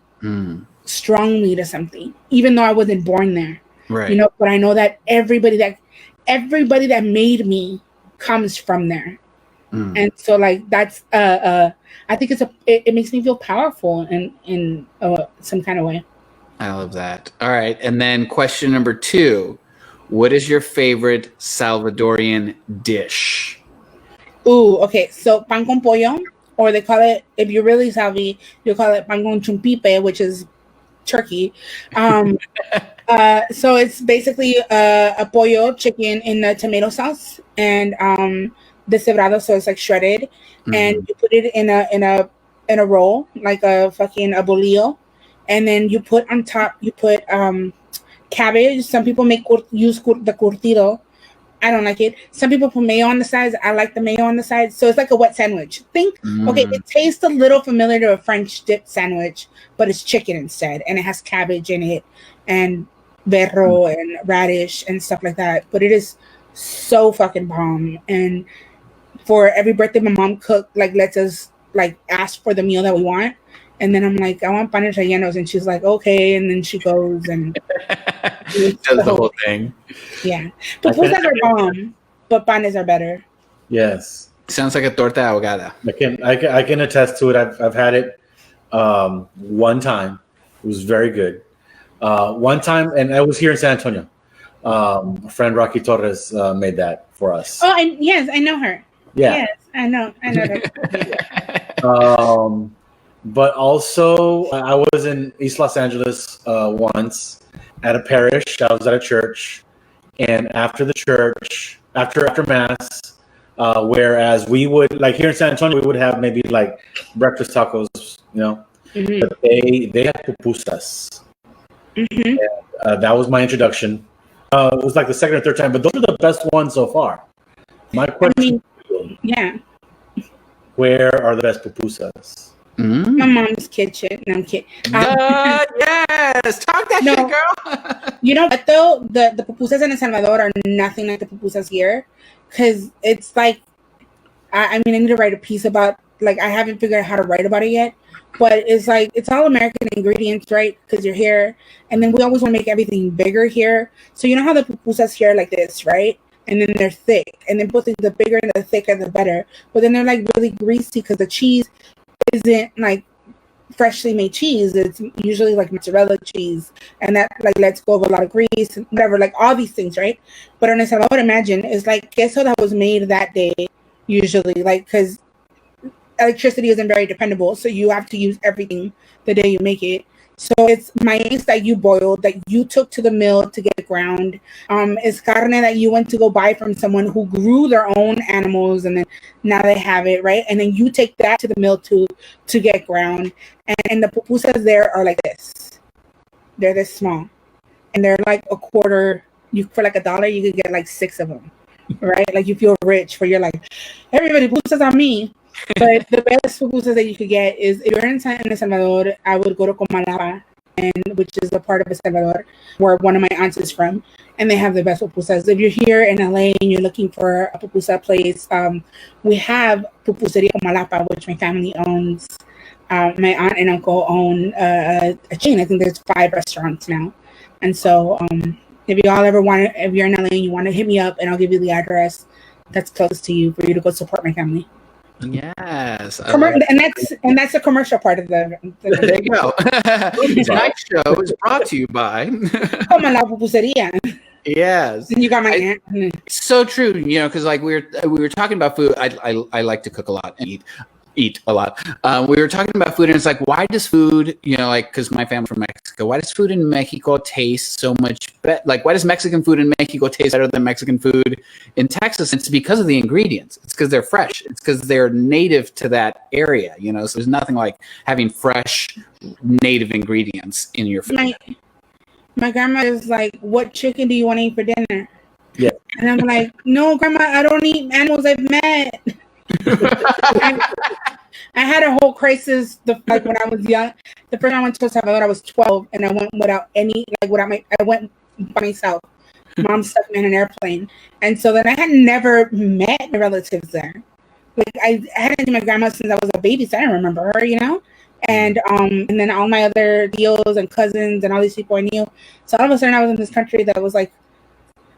strongly to something, even though I wasn't born there. Right. You know, but I know that everybody that made me comes from there. And so like that's I think it makes me feel powerful in some kind of way. I love that. All right. And then question number 2, what is your favorite Salvadorian dish? Ooh, okay. So pan con pollo. Or they call it, if you're really savvy, you'll call it pan con chumpipe, which is turkey. So it's basically a pollo chicken in a tomato sauce and deshebrado, so it's like shredded, and you put it in a roll, like a bolillo, and then you put on top, cabbage. Some people use the curtido. I don't like it. Some people put mayo on the sides. I like the mayo on the sides. So it's like a wet sandwich. Okay, it tastes a little familiar to a French dip sandwich, but it's chicken instead. And it has cabbage in it and berro and radish and stuff like that. But it is so fucking bomb. And for every birthday my mom cooked, like lets us like ask for the meal that we want. And then I'm like, I want panes rellenos. And she's like, okay. And then she goes and does the whole thing. Yeah. Pupusas are bomb, but panes are better. Yes. Sounds like a torta ahogada. I can attest to it. I've had it one time. It was very good. One time, and I was here in San Antonio. A friend Rocky Torres made that for us. Oh, yes, I know her. Yeah. Yes, I know that. But also, I was in East Los Angeles once at a parish. I was at a church, and after the church, after Mass, whereas we would, like here in San Antonio, we would have maybe like breakfast tacos, you know, but they had pupusas. And, that was my introduction. It was like the second or third time, but those are the best ones so far. My question, yeah. where are the best pupusas? My mom's kitchen. No, I'm kidding. Yes, talk that shit, girl. You know what though? The pupusas in El Salvador are nothing like the pupusas here, because it's like, I mean, I need to write a piece about, like, I haven't figured out how to write about it yet, but it's like, it's all American ingredients, right? Because you're here, and then we always want to make everything bigger here. So you know how the pupusas here are like this, right? And then they're thick, and then both the bigger and the thicker the better. But then they're like really greasy because the cheese isn't like freshly made cheese. It's usually like mozzarella cheese, and that like lets go of a lot of grease and whatever, like all these things, right? But in El Salvador, imagine, it's like queso that was made that day, usually, like, because electricity isn't very dependable, so you have to use everything the day you make it. So it's maize that you boiled, that you took to the mill to get ground. It's carne that you went to go buy from someone who grew their own animals, and then now they have it, right? And then you take that to the mill to get ground. And the pupusas there are like this. They're this small. And they're like a quarter. For like $1, you could get like 6 of them, right? Like you feel rich, for you're like, everybody pupusas on me. But the best pupusas that you could get is, if you're in El Salvador, I would go to Comalapa, which is the part of El Salvador where one of my aunts is from, and they have the best pupusas. If you're here in LA and you're looking for a pupusa place, we have Pupuseria Comalapa, which my family owns. My aunt and uncle own a chain. I think there's 5 restaurants now. And so if y'all ever want to, if you're in LA and you want to hit me up, and I'll give you the address that's close to you for you to go support my family. Yes, and that's the commercial part of the there you go. Tonight's show is brought to you by La Pupuseria. Yes, and you got my aunt. So true, you know, because like we were talking about food. I like to cook a lot and eat a lot. We were talking about food, and it's like, why does food, you know, like, because my family's from Mexico, why does food in Mexico taste so much better? Like, why does Mexican food in Mexico taste better than Mexican food in Texas? It's because of the ingredients. It's because they're fresh. It's because they're native to that area, you know. So there's nothing like having fresh native ingredients in your food. My grandma is like, what chicken do you want to eat for dinner? Yeah. And I'm like, no, Grandma, I don't eat animals I've met. I had a whole crisis like when I was young. The first time I went to El Salvador, I was 12, and I went I went by myself. Mom stuck me in an airplane, and so then I had never met my relatives there. Like I hadn't seen my grandma since I was a baby, so I didn't remember her, you know. And then all my other tios and cousins and all these people I knew. So all of a sudden, I was in this country that was like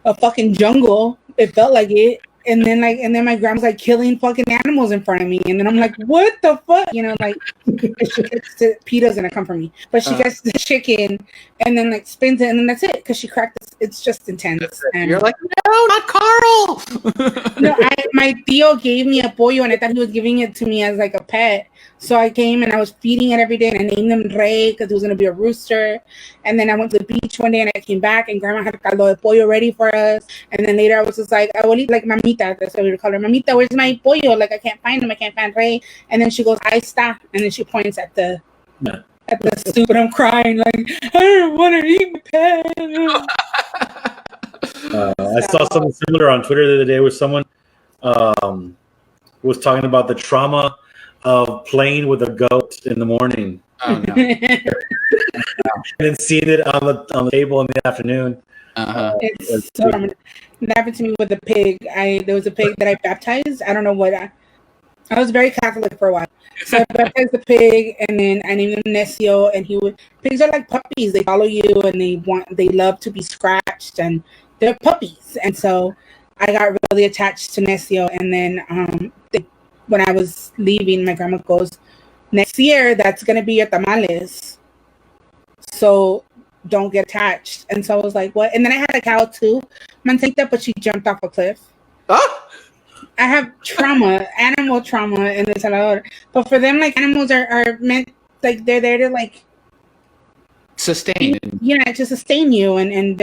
a fucking jungle. It felt like it. And then my grandma's like killing fucking animals in front of me, and then I'm like, what the fuck, you know, like PETA's gonna come for me, but she gets the chicken and then like spins it, and then that's it, because she cracked this. It's just intense. And you're like, no, not Carl. No, my tío gave me a pollo, and I thought he was giving it to me as like a pet. So I came and I was feeding it every day, and I named him Rey because he was gonna be a rooster. And then I went to the beach one day, and I came back, and Grandma had caldo de pollo ready for us. And then later I was just like, abuelita, like mamita, that's what we would call her, mamita, where's my pollo? Like I can't find him, I can't find Rey. And then she goes, ahí está, and then she points at the soup, and I'm crying like, I don't want to eat my pet. I saw something similar on Twitter the other day with someone was talking about the trauma of playing with a goat in the morning. Oh, no. And then seeing it on the table in the afternoon. It's so it happened to me with a pig. There was a pig that I baptized. I don't know what I was very Catholic for a while. So I baptized the pig, and then I named him Necio, and pigs are like puppies. They follow you, and they love to be scratched, and they're puppies. And so I got really attached to Necio, and then when I was leaving, my grandma goes, next year, that's going to be your tamales. So don't get attached. And so I was like, what? And then I had a cow too, Mancita, but she jumped off a cliff. Oh! I have animal trauma in El Salvador. But for them, like, animals are meant, like, they're there to, like, sustain. Yeah, to sustain you. And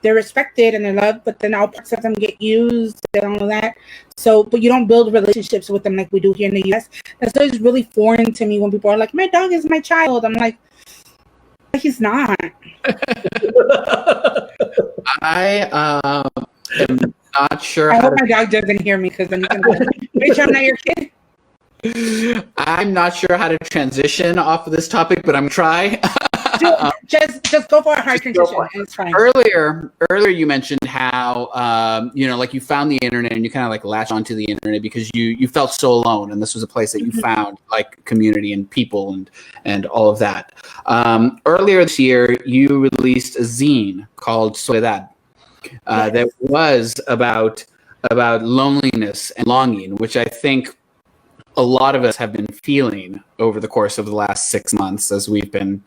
they're respected and they're loved, but then all parts of them get used and all of that. So, but you don't build relationships with them like we do here in the U.S. That's always really foreign to me when people are like, my dog is my child. I'm like, he's not. I am not sure. I hope my dog doesn't hear me, because then you can go, bitch, I'm not your kid. I'm not sure how to transition off of this topic, but I'm trying. Just go for a hard transition. And it's fine. Earlier, you mentioned how like you found the internet and you kind of like latched onto the internet because you felt so alone, and this was a place that you found like community and people and all of that. Earlier this year, you released a zine called Soledad that was about loneliness and longing, which I think a lot of us have been feeling over the course of the last 6 months as we've been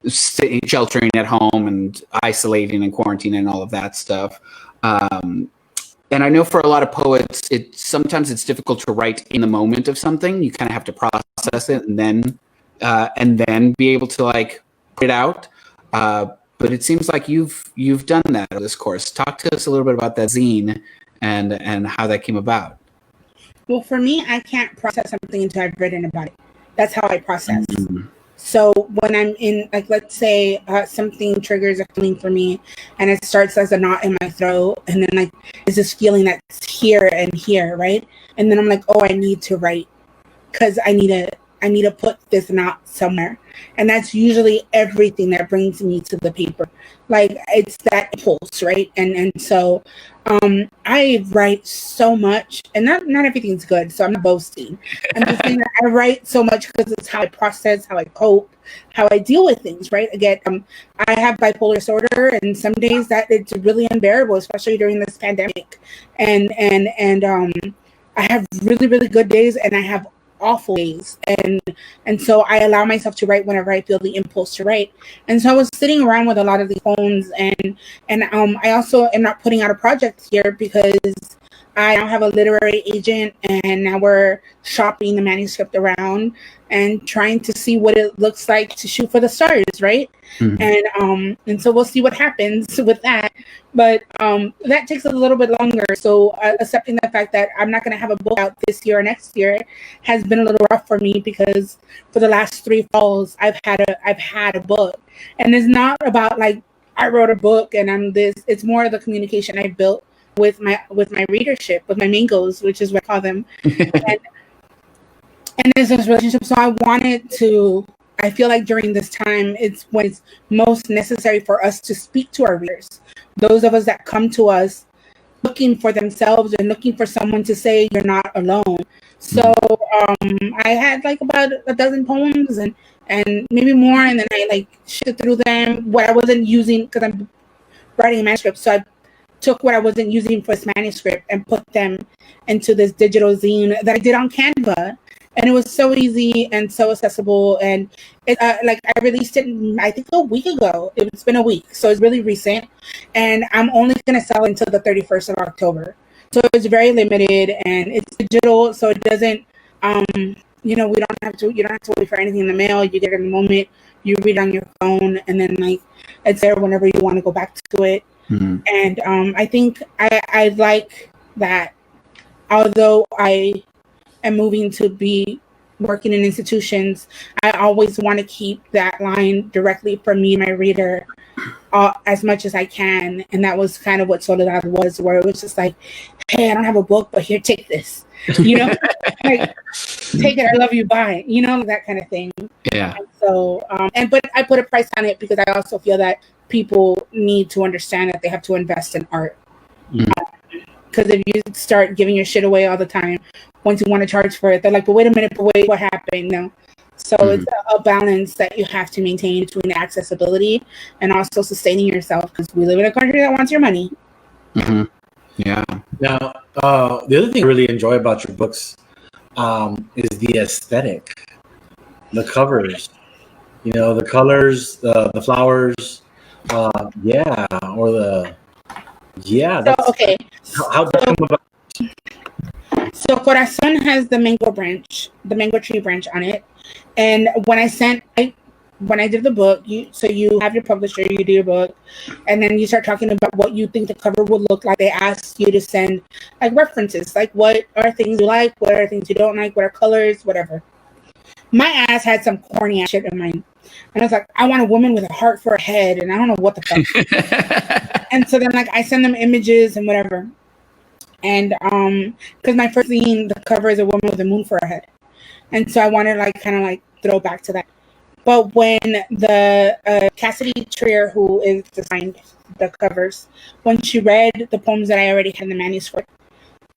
sheltering at home and isolating and quarantining and all of that stuff. And I know for a lot of poets, sometimes it's difficult to write in the moment of something. You kind of have to process it and then be able to like put it out. But it seems like you've done that over this course. Talk to us a little bit about that zine and how that came about. Well, for me, I can't process something until I've written about it. That's how I process. Mm-hmm. So when I'm in, like, let's say something triggers a feeling for me and it starts as a knot in my throat, and then like it's this feeling that's here and here, right? And then I'm like, oh, I need to write because I need to put this knot somewhere. And that's usually everything that brings me to the paper. Like it's that impulse, right? And so I write so much, and not everything's good, so I'm not boasting. I'm just saying that I write so much because it's how I process, how I cope, how I deal with things, right? Again, I have bipolar disorder, and some days that it's really unbearable, especially during this pandemic. And I have really, really good days, and I have awful days, and so I allow myself to write whenever I feel the impulse to write. And so I was sitting around with a lot of these poems, and I also am not putting out a project here because I now have a literary agent, and now we're shopping the manuscript around and trying to see what it looks like to shoot for the stars, right? Mm-hmm. And so we'll see what happens with that. But that takes a little bit longer. So accepting the fact that I'm not going to have a book out this year or next year has been a little rough for me, because for the last 3 falls I've had a book, and it's not about like I wrote a book and I'm this. It's more of the communication I built with my readership, with my mingos, which is what I call them. And there's this relationship. So I feel like during this time, it's when it's most necessary for us to speak to our readers. Those of us that come to us looking for themselves and looking for someone to say you're not alone. So I had like about a dozen poems and maybe more, and then I like shifted through them. What I wasn't using, because I'm writing a manuscript, so I took what I wasn't using for this manuscript and put them into this digital zine that I did on Canva. And it was so easy and so accessible. And it, like I released it, I think a week ago. It's been a week, so it's really recent. And I'm only going to sell until the 31st of October. So it's very limited, and it's digital, so it doesn't, you don't have to wait for anything in the mail. You get it in the moment. You read on your phone, and then like it's there whenever you want to go back to it. Mm-hmm. And I think I like that, although I am moving to be working in institutions, I always want to keep that line directly from me and my reader as much as I can. And that was kind of what Soledad was, where it was just like, hey, I don't have a book, but here, take this, like, take it, I love you, bye, that kind of thing. Yeah. And so, but I put a price on it because I also feel that people need to understand that they have to invest in art. Because if you start giving your shit away all the time, once you want to charge for it, they're like, but wait a minute, what happened? No. So it's a balance that you have to maintain between accessibility and also sustaining yourself, because we live in a country that wants your money. Mm-hmm. Yeah. Now, the other thing I really enjoy about your books is the aesthetic, the covers, the colors, the flowers, So, okay. How did that come about? So Corazón has the mango tree branch on it. And when I did the book, you have your publisher, you do your book, and then you start talking about what you think the cover would look like. They ask you to send like references, like what are things you like, what are things you don't like, what are colors, whatever. My ass had some corny ass shit in mind. And I was like, I want a woman with a heart for a head, and I don't know what the fuck. And so then like I send them images and whatever. And because my first zine, the cover is a woman with a moon for a head. And so I wanted to like kind of like throw back to that. But when the Cassidy Trier, who is designed the covers, when she read the poems that I already had in the manuscript,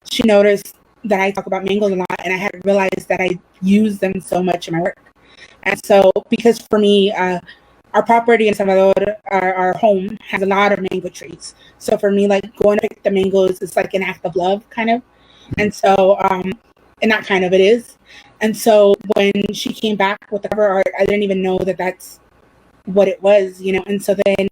she noticed that I talk about mangoes a lot, and I had realized that I use them so much in my work. And so, because for me, our property in Salvador, our home, has a lot of mango trees. So for me, like going to pick the mangoes is like an act of love, kind of. And so, and that kind of it is. And so when she came back with the cover art, I didn't even know that that's what it was, you know. And so then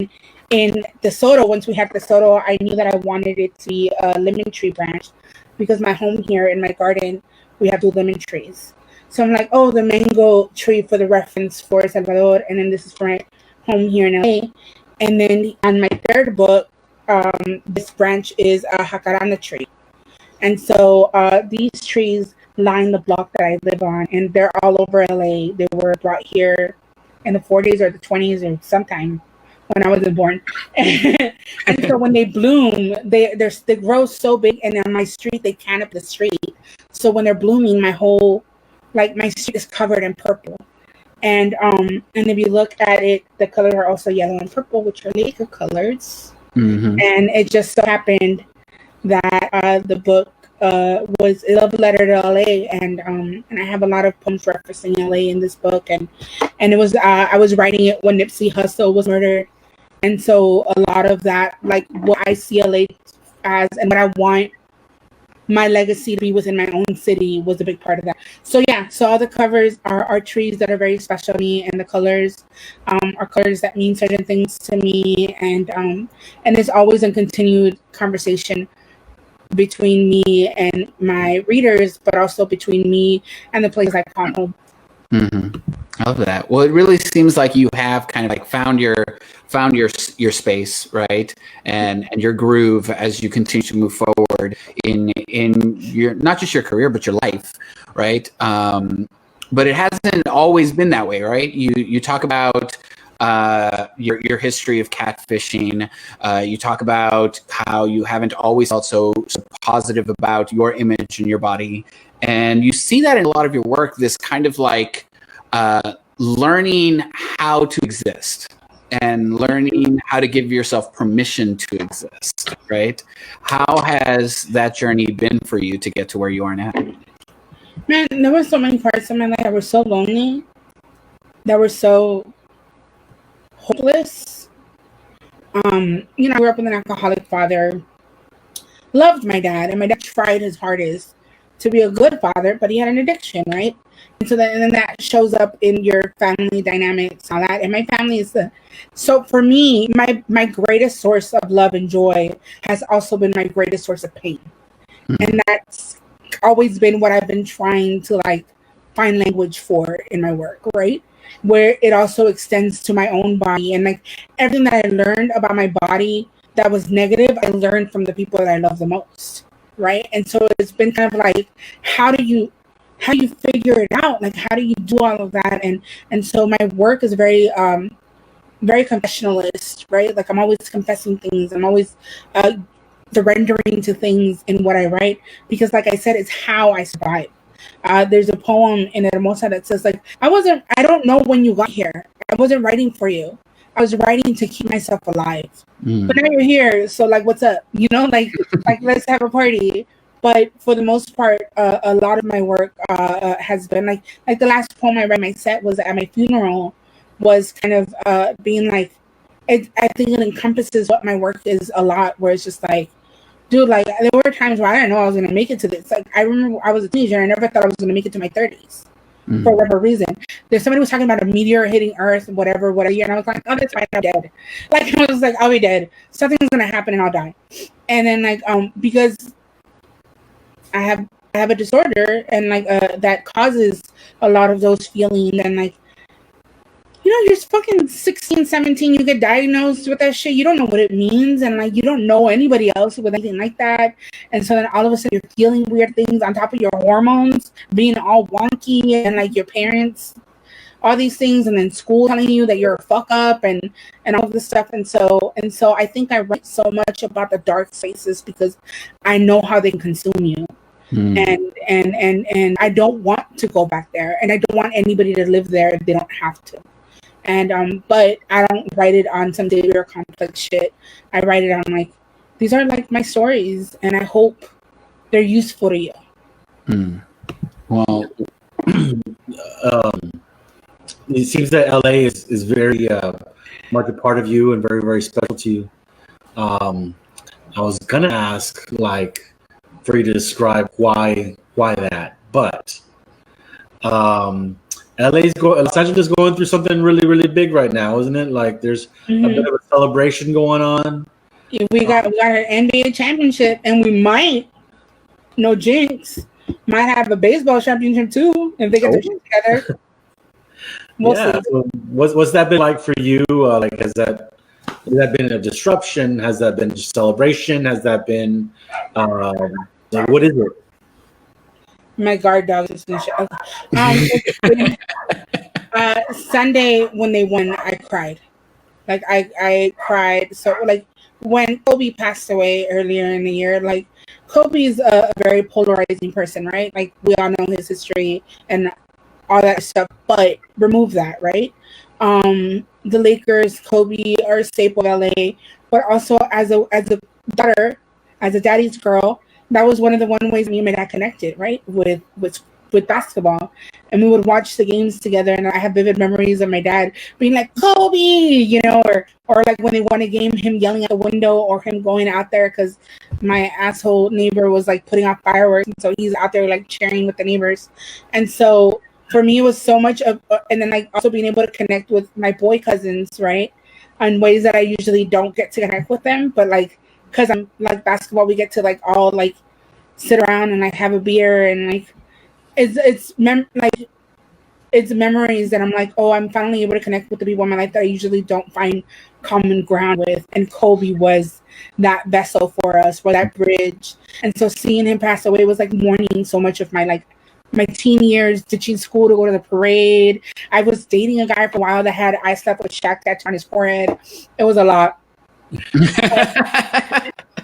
in Tesoro, once we had Tesoro, I knew that I wanted it to be a lemon tree branch, because my home here in my garden, we have 2 lemon trees. So I'm like, oh, the mango tree for the reference for Salvador, and then this is for my home here in LA. And then on my 3rd book, this branch is a jacaranda tree. And so these trees line the block that I live on, and they're all over LA. They were brought here in the 40s or the 20s or sometime when I wasn't born. And so when they bloom, they grow so big, and on my street, they canopy the street. So when they're blooming, my street is covered in purple. And if you look at it, the colors are also yellow and purple, which are Laker colors. Mm-hmm. And it just so happened that the book was a love letter to LA, and I have a lot of poems referencing LA in this book, and it was I was writing it when Nipsey Hussle was murdered, and so a lot of that, like what I see LA as and what I want my legacy to be within my own city, was a big part of that. So yeah, so all the covers are trees that are very special to me, and the colors are colors that mean certain things to me, and there's always a continued conversation between me and my readers, but also between me and the place I call home. Mm-hmm. I love that. Well, it really seems like you have kind of like found your space, right, and your groove as you continue to move forward in your, not just your career but your life, right? But it hasn't always been that way, right? You talk about your history of catfishing. You talk about how you haven't always felt so positive about your image and your body, and you see that in a lot of your work. This kind of like learning how to exist and learning how to give yourself permission to exist, right? How has that journey been for you to get to where you are now? Man, there were so many parts of my life that were so lonely, that were so hopeless. I grew up with an alcoholic father, loved my dad, and my dad tried his hardest to be a good father, but he had an addiction, right? And so then that shows up in your family dynamics, all that. And my family is so for me, my greatest source of love and joy has also been my greatest source of pain. Mm-hmm. And that's always been what I've been trying to like find language for in my work, right? Where it also extends to my own body, and like everything that I learned about my body that was negative, I learned from the people that I love the most, right? And so it's been kind of like, how do you figure it out? Like, how do you do all of that? And so my work is very very confessionalist, right? Like I'm always confessing things. I'm always surrendering to things in what I write, because like I said, it's how I survive. There's a poem in Hermosa that says like, I don't know when you got here. I wasn't writing for you. I was writing to keep myself alive. But now you're here, so like, what's up? Like let's have a party. But for the most part, a lot of my work has been like the last poem I read my set was at my funeral, was kind of being like, I think it encompasses what my work is a lot, where it's just like, dude, like there were times where I didn't know I was going to make it to this. Like I remember I was a teenager and I never thought I was going to make it to my 30s for whatever reason. There's somebody was talking about a meteor hitting Earth, whatever year, and I was like, oh, that's fine, I'm dead. Like I was like, I'll be dead. Something's going to happen and I'll die. And then like because I have a disorder, and like that causes a lot of those feelings, and like, you're fucking 16, 17, you get diagnosed with that shit. You don't know what it means, and like you don't know anybody else with anything like that. And so then all of a sudden you're feeling weird things on top of your hormones being all wonky, and like your parents, all these things, and then school telling you that you're a fuck up and all this stuff. And so I think I write so much about the dark spaces because I know how they consume you. And I don't want to go back there, and I don't want anybody to live there if they don't have to. And but I don't write it on some data or complex shit. I write it on like, these are like my stories, and I hope they're useful to you. Well, it seems that LA is very much a part of you and very, very special to you. I was gonna ask like for you to describe why that, but Los Angeles is going through something really, really big right now, isn't it? Like there's a bit of a celebration going on. We got an NBA championship, and we might, no jinx, might have a baseball championship too if they get their shit together. We'll see. So what's that been like for you? Like has that been a disruption? Has that been a celebration? Has that been like, what is it? My guard dog is in shit. Sunday when they won, I cried. Like I cried. So like when Kobe passed away earlier in the year, like Kobe is a very polarizing person, right? Like we all know his history and all that stuff, but remove that, right? The Lakers, Kobe are a staple of LA, but also as a daughter, as a daddy's girl, that was one of the ways me and my dad connected, right? With basketball. And we would watch the games together, and I have vivid memories of my dad being like, Kobe, you know, or like when they won a game, him yelling at the window or him going out there because my asshole neighbor was like putting off fireworks, and so he's out there like cheering with the neighbors. And so for me, it was so much of, and then like also being able to connect with my boy cousins, right? In ways that I usually don't get to connect with them, but like, because I'm like basketball, we get to like all like sit around and like have a beer and like it's memories that I'm like, oh, I'm finally able to connect with the people in my life that I usually don't find common ground with. And Kobe was that vessel for us, for that bridge. And so seeing him pass away was like mourning so much of my teen years, ditching school to go to the parade. I was dating a guy for a while that had I slept with Shaq tattoo on his forehead. It was a lot.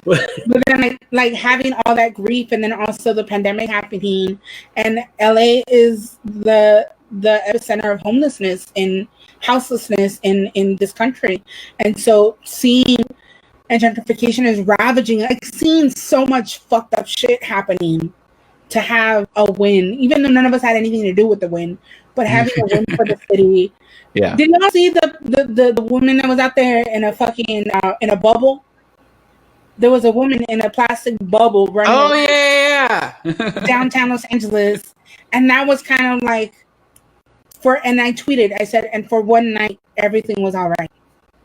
But then like having all that grief, and then also the pandemic happening, and LA is the epicenter of homelessness and houselessness in this country. And so seeing and gentrification is ravaging, like seeing so much fucked up shit happening, to have a win, even though none of us had anything to do with the win, but having a win for the city. Yeah. Did y'all see the woman that was out there in a fucking in a bubble? There was a woman in a plastic bubble running. Oh yeah. Downtown Los Angeles, and that was kind of like and I tweeted, I said, and for one night everything was all right.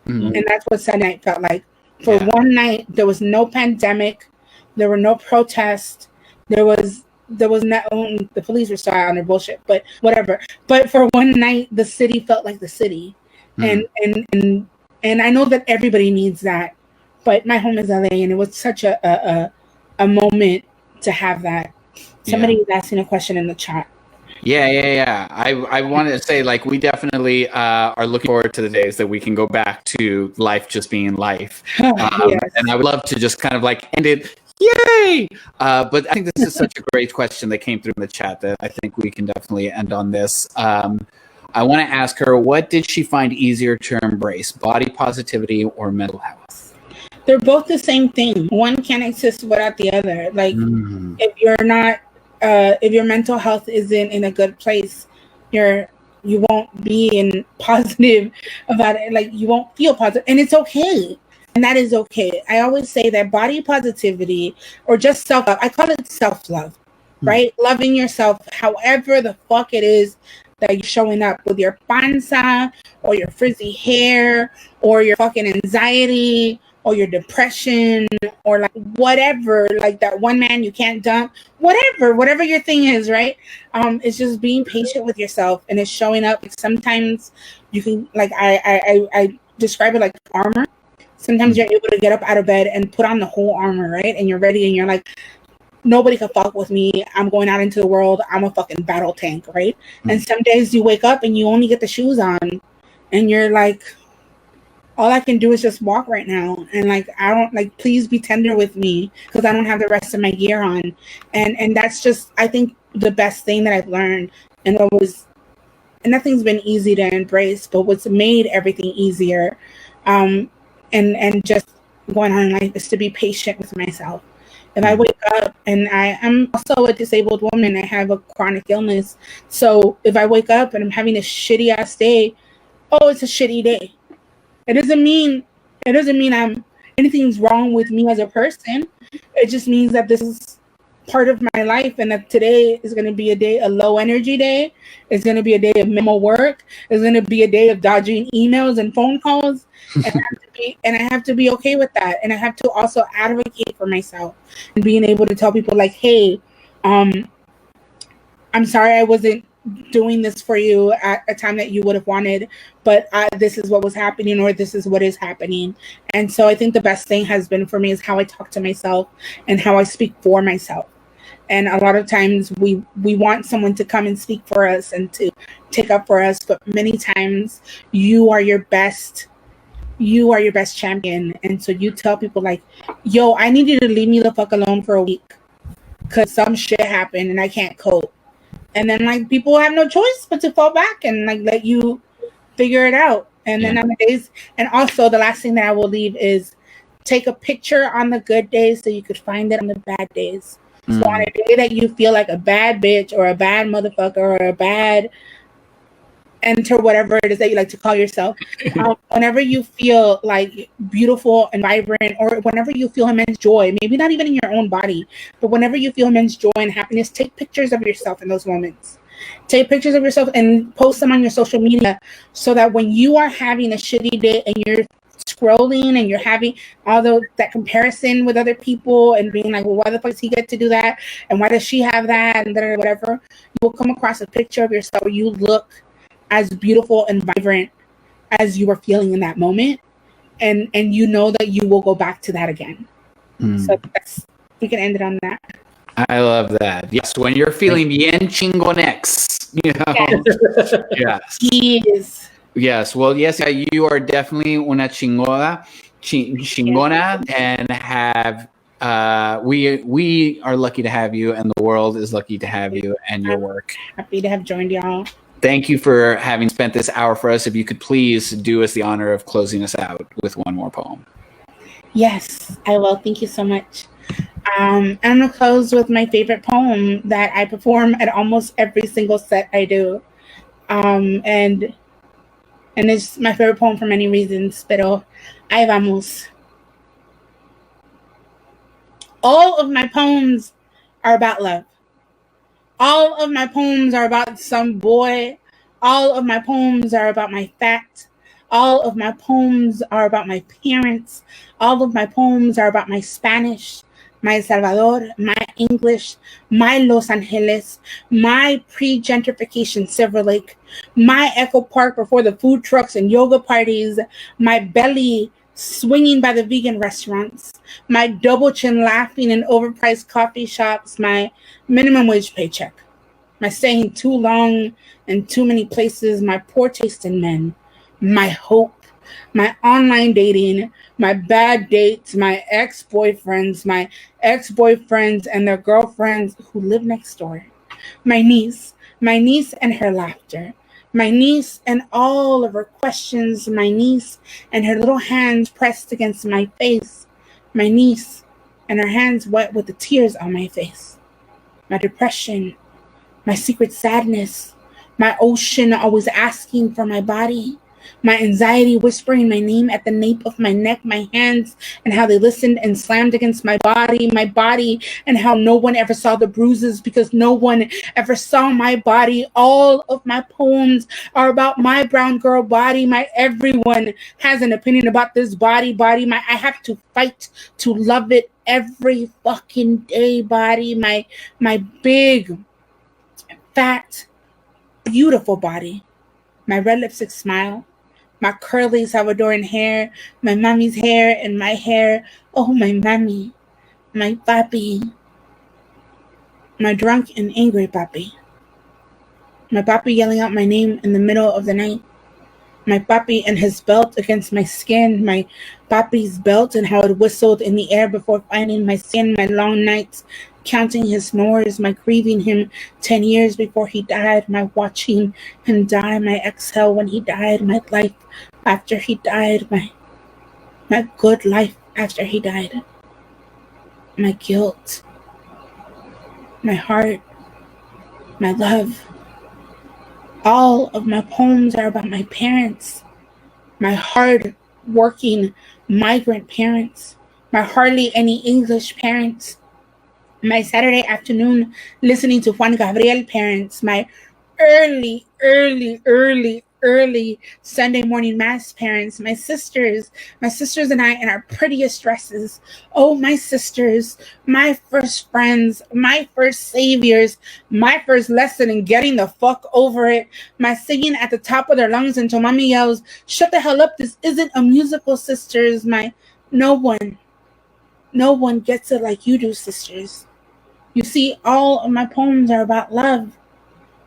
And that's what Sunday night felt like. For one night there was no pandemic, there were no protests, there was not, the police were still out on their bullshit, but whatever. But for one night the city felt like the city. And I know that everybody needs that, but my home is LA, and it was such a moment to have that. Somebody was asking a question in the chat. Yeah. I wanted to say, like, we definitely are looking forward to the days that we can go back to life just being life. Yes. And I would love to just kind of like end it. Yay! But I think this is such a great question that came through in the chat that I think we can definitely end on this. I want to ask her, what did she find easier to embrace, body positivity or mental health? They're both the same thing. One can't exist without the other. Like, if you're not, if your mental health isn't in a good place, you won't be in positive about it. Like, you won't feel positive, and it's okay. And that is okay. I always say that body positivity, or just self-love, I call it self-love, right? Loving yourself, however the fuck it is that you're showing up, with your panza, or your frizzy hair, or your fucking anxiety, or your depression, or like whatever, like that one man you can't dump, whatever your thing is, right? It's just being patient with yourself, and it's showing up. Sometimes you can, like, I describe it like armor. Sometimes you're able to get up out of bed and put on the whole armor, right? And you're ready, and you're like, nobody can fuck with me. I'm going out into the world. I'm a fucking battle tank, right? And some days you wake up and you only get the shoes on, and you're like, all I can do is just walk right now. And like, I don't like, please be tender with me because I don't have the rest of my gear on. And that's just, I think, the best thing that I've learned. And nothing's been easy to embrace, but what's made everything easier, and just going on in life, is to be patient with myself. If I wake up, and I am also a disabled woman, I have a chronic illness. So if I wake up and I'm having a shitty ass day, oh, it's a shitty day. It doesn't mean anything's wrong with me as a person. It just means that this is part of my life, and that today is going to be a low energy day. It's going to be a day of minimal work. It's going to be a day of dodging emails and phone calls. And I have to be okay with that. And I have to also advocate for myself and being able to tell people like, hey, I'm sorry I wasn't doing this for you at a time that you would have wanted, but this is what was happening, or this is what is happening. And so I think the best thing has been for me is how I talk to myself and how I speak for myself. And a lot of times we want someone to come and speak for us and to take up for us, but many times you are your best champion. And so you tell people like, yo, I need you to leave me the fuck alone for a week because some shit happened and I can't cope. And then like people have no choice but to fall back and like let you figure it out. And then nowadays, and also the last thing that I will leave is take a picture on the good days so you could find it on the bad days. So on a day that you feel like a bad bitch or a bad motherfucker or a bad enter, whatever it is that you like to call yourself, whenever you feel like beautiful and vibrant, or whenever you feel immense joy, maybe not even in your own body, but whenever you feel immense joy and happiness, take pictures of yourself in those moments. Take pictures of yourself and post them on your social media so that when you are having a shitty day and you're scrolling and you're having all that comparison with other people and being like, well, why the fuck does he get to do that? And why does she have that? And whatever, you will come across a picture of yourself where you look as beautiful and vibrant as you were feeling in that moment. And you know that you will go back to that again. So we can end it on that. I love that. Yes, when you're feeling bien chingonex, you know. Yes. Yes. Well, yes, you are definitely una chingona, and have we are lucky to have you, and the world is lucky to have you and your work. Happy to have joined y'all. Thank you for having spent this hour for us. If you could please do us the honor of closing us out with one more poem. Yes, I will. Thank you so much. I'm going to close with my favorite poem that I perform at almost every single set I do. And it's my favorite poem for many reasons, pero ahí vamos. All of my poems are about love. All of my poems are about some boy. All of my poems are about my fat. All of my poems are about my parents. All of my poems are about my Spanish, my Salvador, my English, my Los Angeles, my pre-gentrification Silver Lake, my Echo Park before the food trucks and yoga parties, my belly swinging by the vegan restaurants, my double chin laughing in overpriced coffee shops, my minimum wage paycheck, my staying too long in too many places, my poor taste in men, my hope, my online dating, my bad dates, my ex-boyfriends and their girlfriends who live next door, my niece and her laughter, my niece and all of her questions, my niece and her little hands pressed against my face, my niece and her hands wet with the tears on my face, my depression, my secret sadness, my ocean always asking for my body, my anxiety whispering my name at the nape of my neck, my hands and how they listened and slammed against my body and how no one ever saw the bruises because no one ever saw my body. All of my poems are about my brown girl body. My everyone has an opinion about this body. I have to fight to love it every fucking day. Body, my big, fat, beautiful body, my red lipstick smile, my curly Salvadoran hair, my mommy's hair and my hair. Oh, my mommy, my papi, my drunk and angry papi. My papi yelling out my name in the middle of the night. my papi and his belt against my skin, my papi's belt and how it whistled in the air before finding my skin, my long nights counting his snores, my grieving him 10 years before he died, my watching him die, my exhale when he died, my life after he died, my good life after he died, my guilt, my heart, my love. All of my poems are about my parents, my hard-working migrant parents, my hardly any English parents, my Saturday afternoon listening to Juan Gabriel parents, my early Sunday morning mass parents, my sisters and I in our prettiest dresses. Oh, my sisters, my first friends, my first saviors, my first lesson in getting the fuck over it, my singing at the top of their lungs until mommy yells, shut the hell up, this isn't a musical, sisters. My no one gets it like you do, sisters. You see, all of my poems are about love.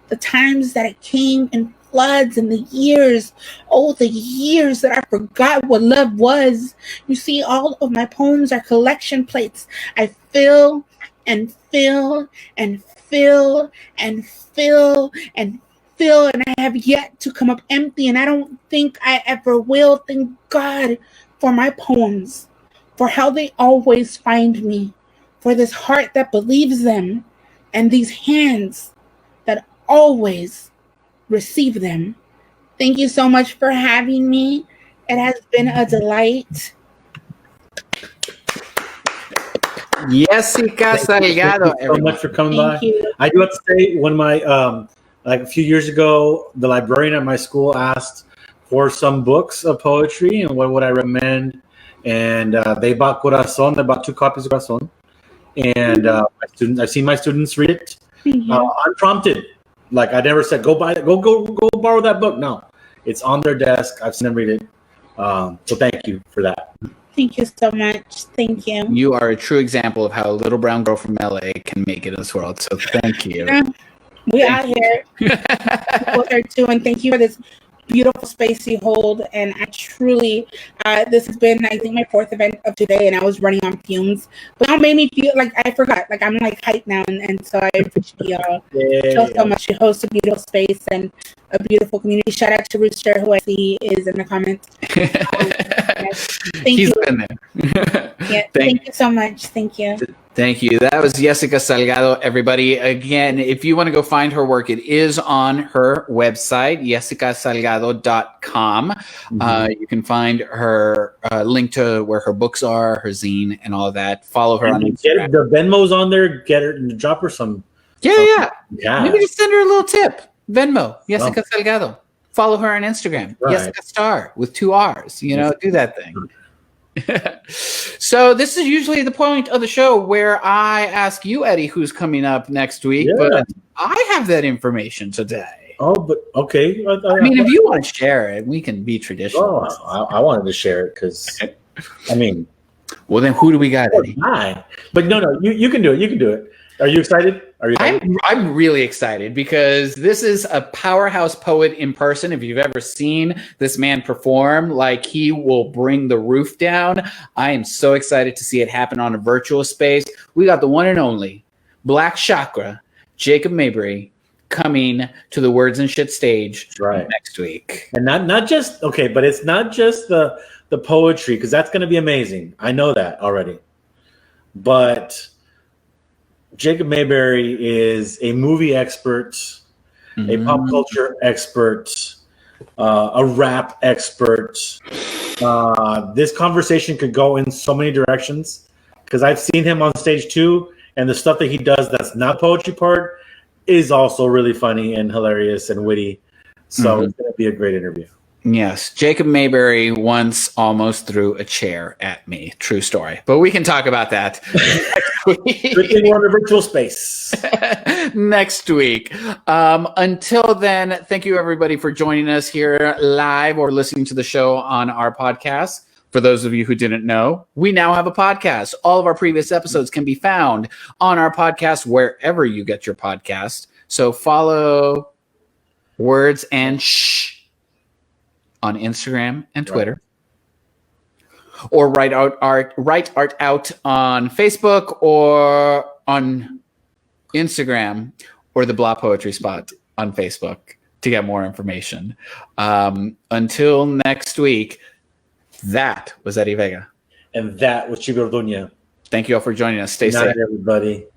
The times that it came in floods and the years that I forgot what love was. You see, all of my poems are collection plates. I fill and fill and fill and fill and fill, and I have yet to come up empty, and I don't think I ever will. Thank God for my poems, for how they always find me, for this heart that believes them, and these hands that always receive them. Thank you so much for having me. It has been a delight. Yesika Salgado. Thank you so much for coming by. You. I do have to say, when my like a few years ago, the librarian at my school asked for some books of poetry and what would I recommend, and they bought Corazón. They bought 2 copies of Corazón, and I've seen my students read it unprompted. Like, I never said, go buy it, go borrow that book. No, it's on their desk. I've seen them read it. So thank you for that. Thank you so much. Thank you. You are a true example of how a little brown girl from LA can make it in this world. So thank you. Yeah, we out here. With her too, and thank you for this beautiful space you hold. And I truly, this has been, I think, my 4th event of today, and I was running on fumes. But it made me feel like I forgot. Like, I'm like hyped now, and so I appreciate y'all so much. You host a beautiful space and a beautiful community. Shout out to Rooster, who I see is in the comments. Thank He's you. been there. Yeah, thank you so much. Thank you. Thank you. That was Yesika Salgado, everybody. Again, if you want to go find her work, it is on her website, yesikasalgado.com. You can find her link to where her books are, her zine, and all of that. Follow her on Instagram. The Venmo's on there. Get her, drop her some. Yeah. Maybe just send her a little tip. Venmo, Yesika Salgado. Follow her on Instagram, Yesika Star with 2 R's. You know, do that thing. So this is usually the point of the show where I ask you, Eddie, who's coming up next week, but I have that information today. Oh, but okay. I mean, if you want to share it, we can be traditional. I wanted to share it because, I mean. Well, then who do we got, Eddie? But no, you can do it. You can do it. Are you excited? I'm really excited because this is a powerhouse poet in person. If you've ever seen this man perform, like, he will bring the roof down. I am so excited to see it happen on a virtual space. We got the one and only Black Chakra, Jacob Mabry, coming to the Words and Shit stage next week. And not just, okay, but it's not just the poetry, because that's going to be amazing. I know that already. But Jacob Mayberry is a movie expert, a pop culture expert, a rap expert. This conversation could go in so many directions because I've seen him on stage too, and the stuff that he does that's not poetry part is also really funny and hilarious and witty. So it's going to be a great interview. Yes, Jacob Mayberry once almost threw a chair at me. True story. But we can talk about that Good thing we're on a virtual space. next week. Until then, thank you, everybody, for joining us here live or listening to the show on our podcast. For those of you who didn't know, we now have a podcast. All of our previous episodes can be found on our podcast wherever you get your podcast. So follow Words and Shh on Instagram and Twitter. Or write art out on Facebook or on Instagram or the Blah Poetry Spot on Facebook to get more information. Until next week, that was Eddie Vega. And that was Chibbi. Thank you all for joining us. Stay Good night, safe. everybody.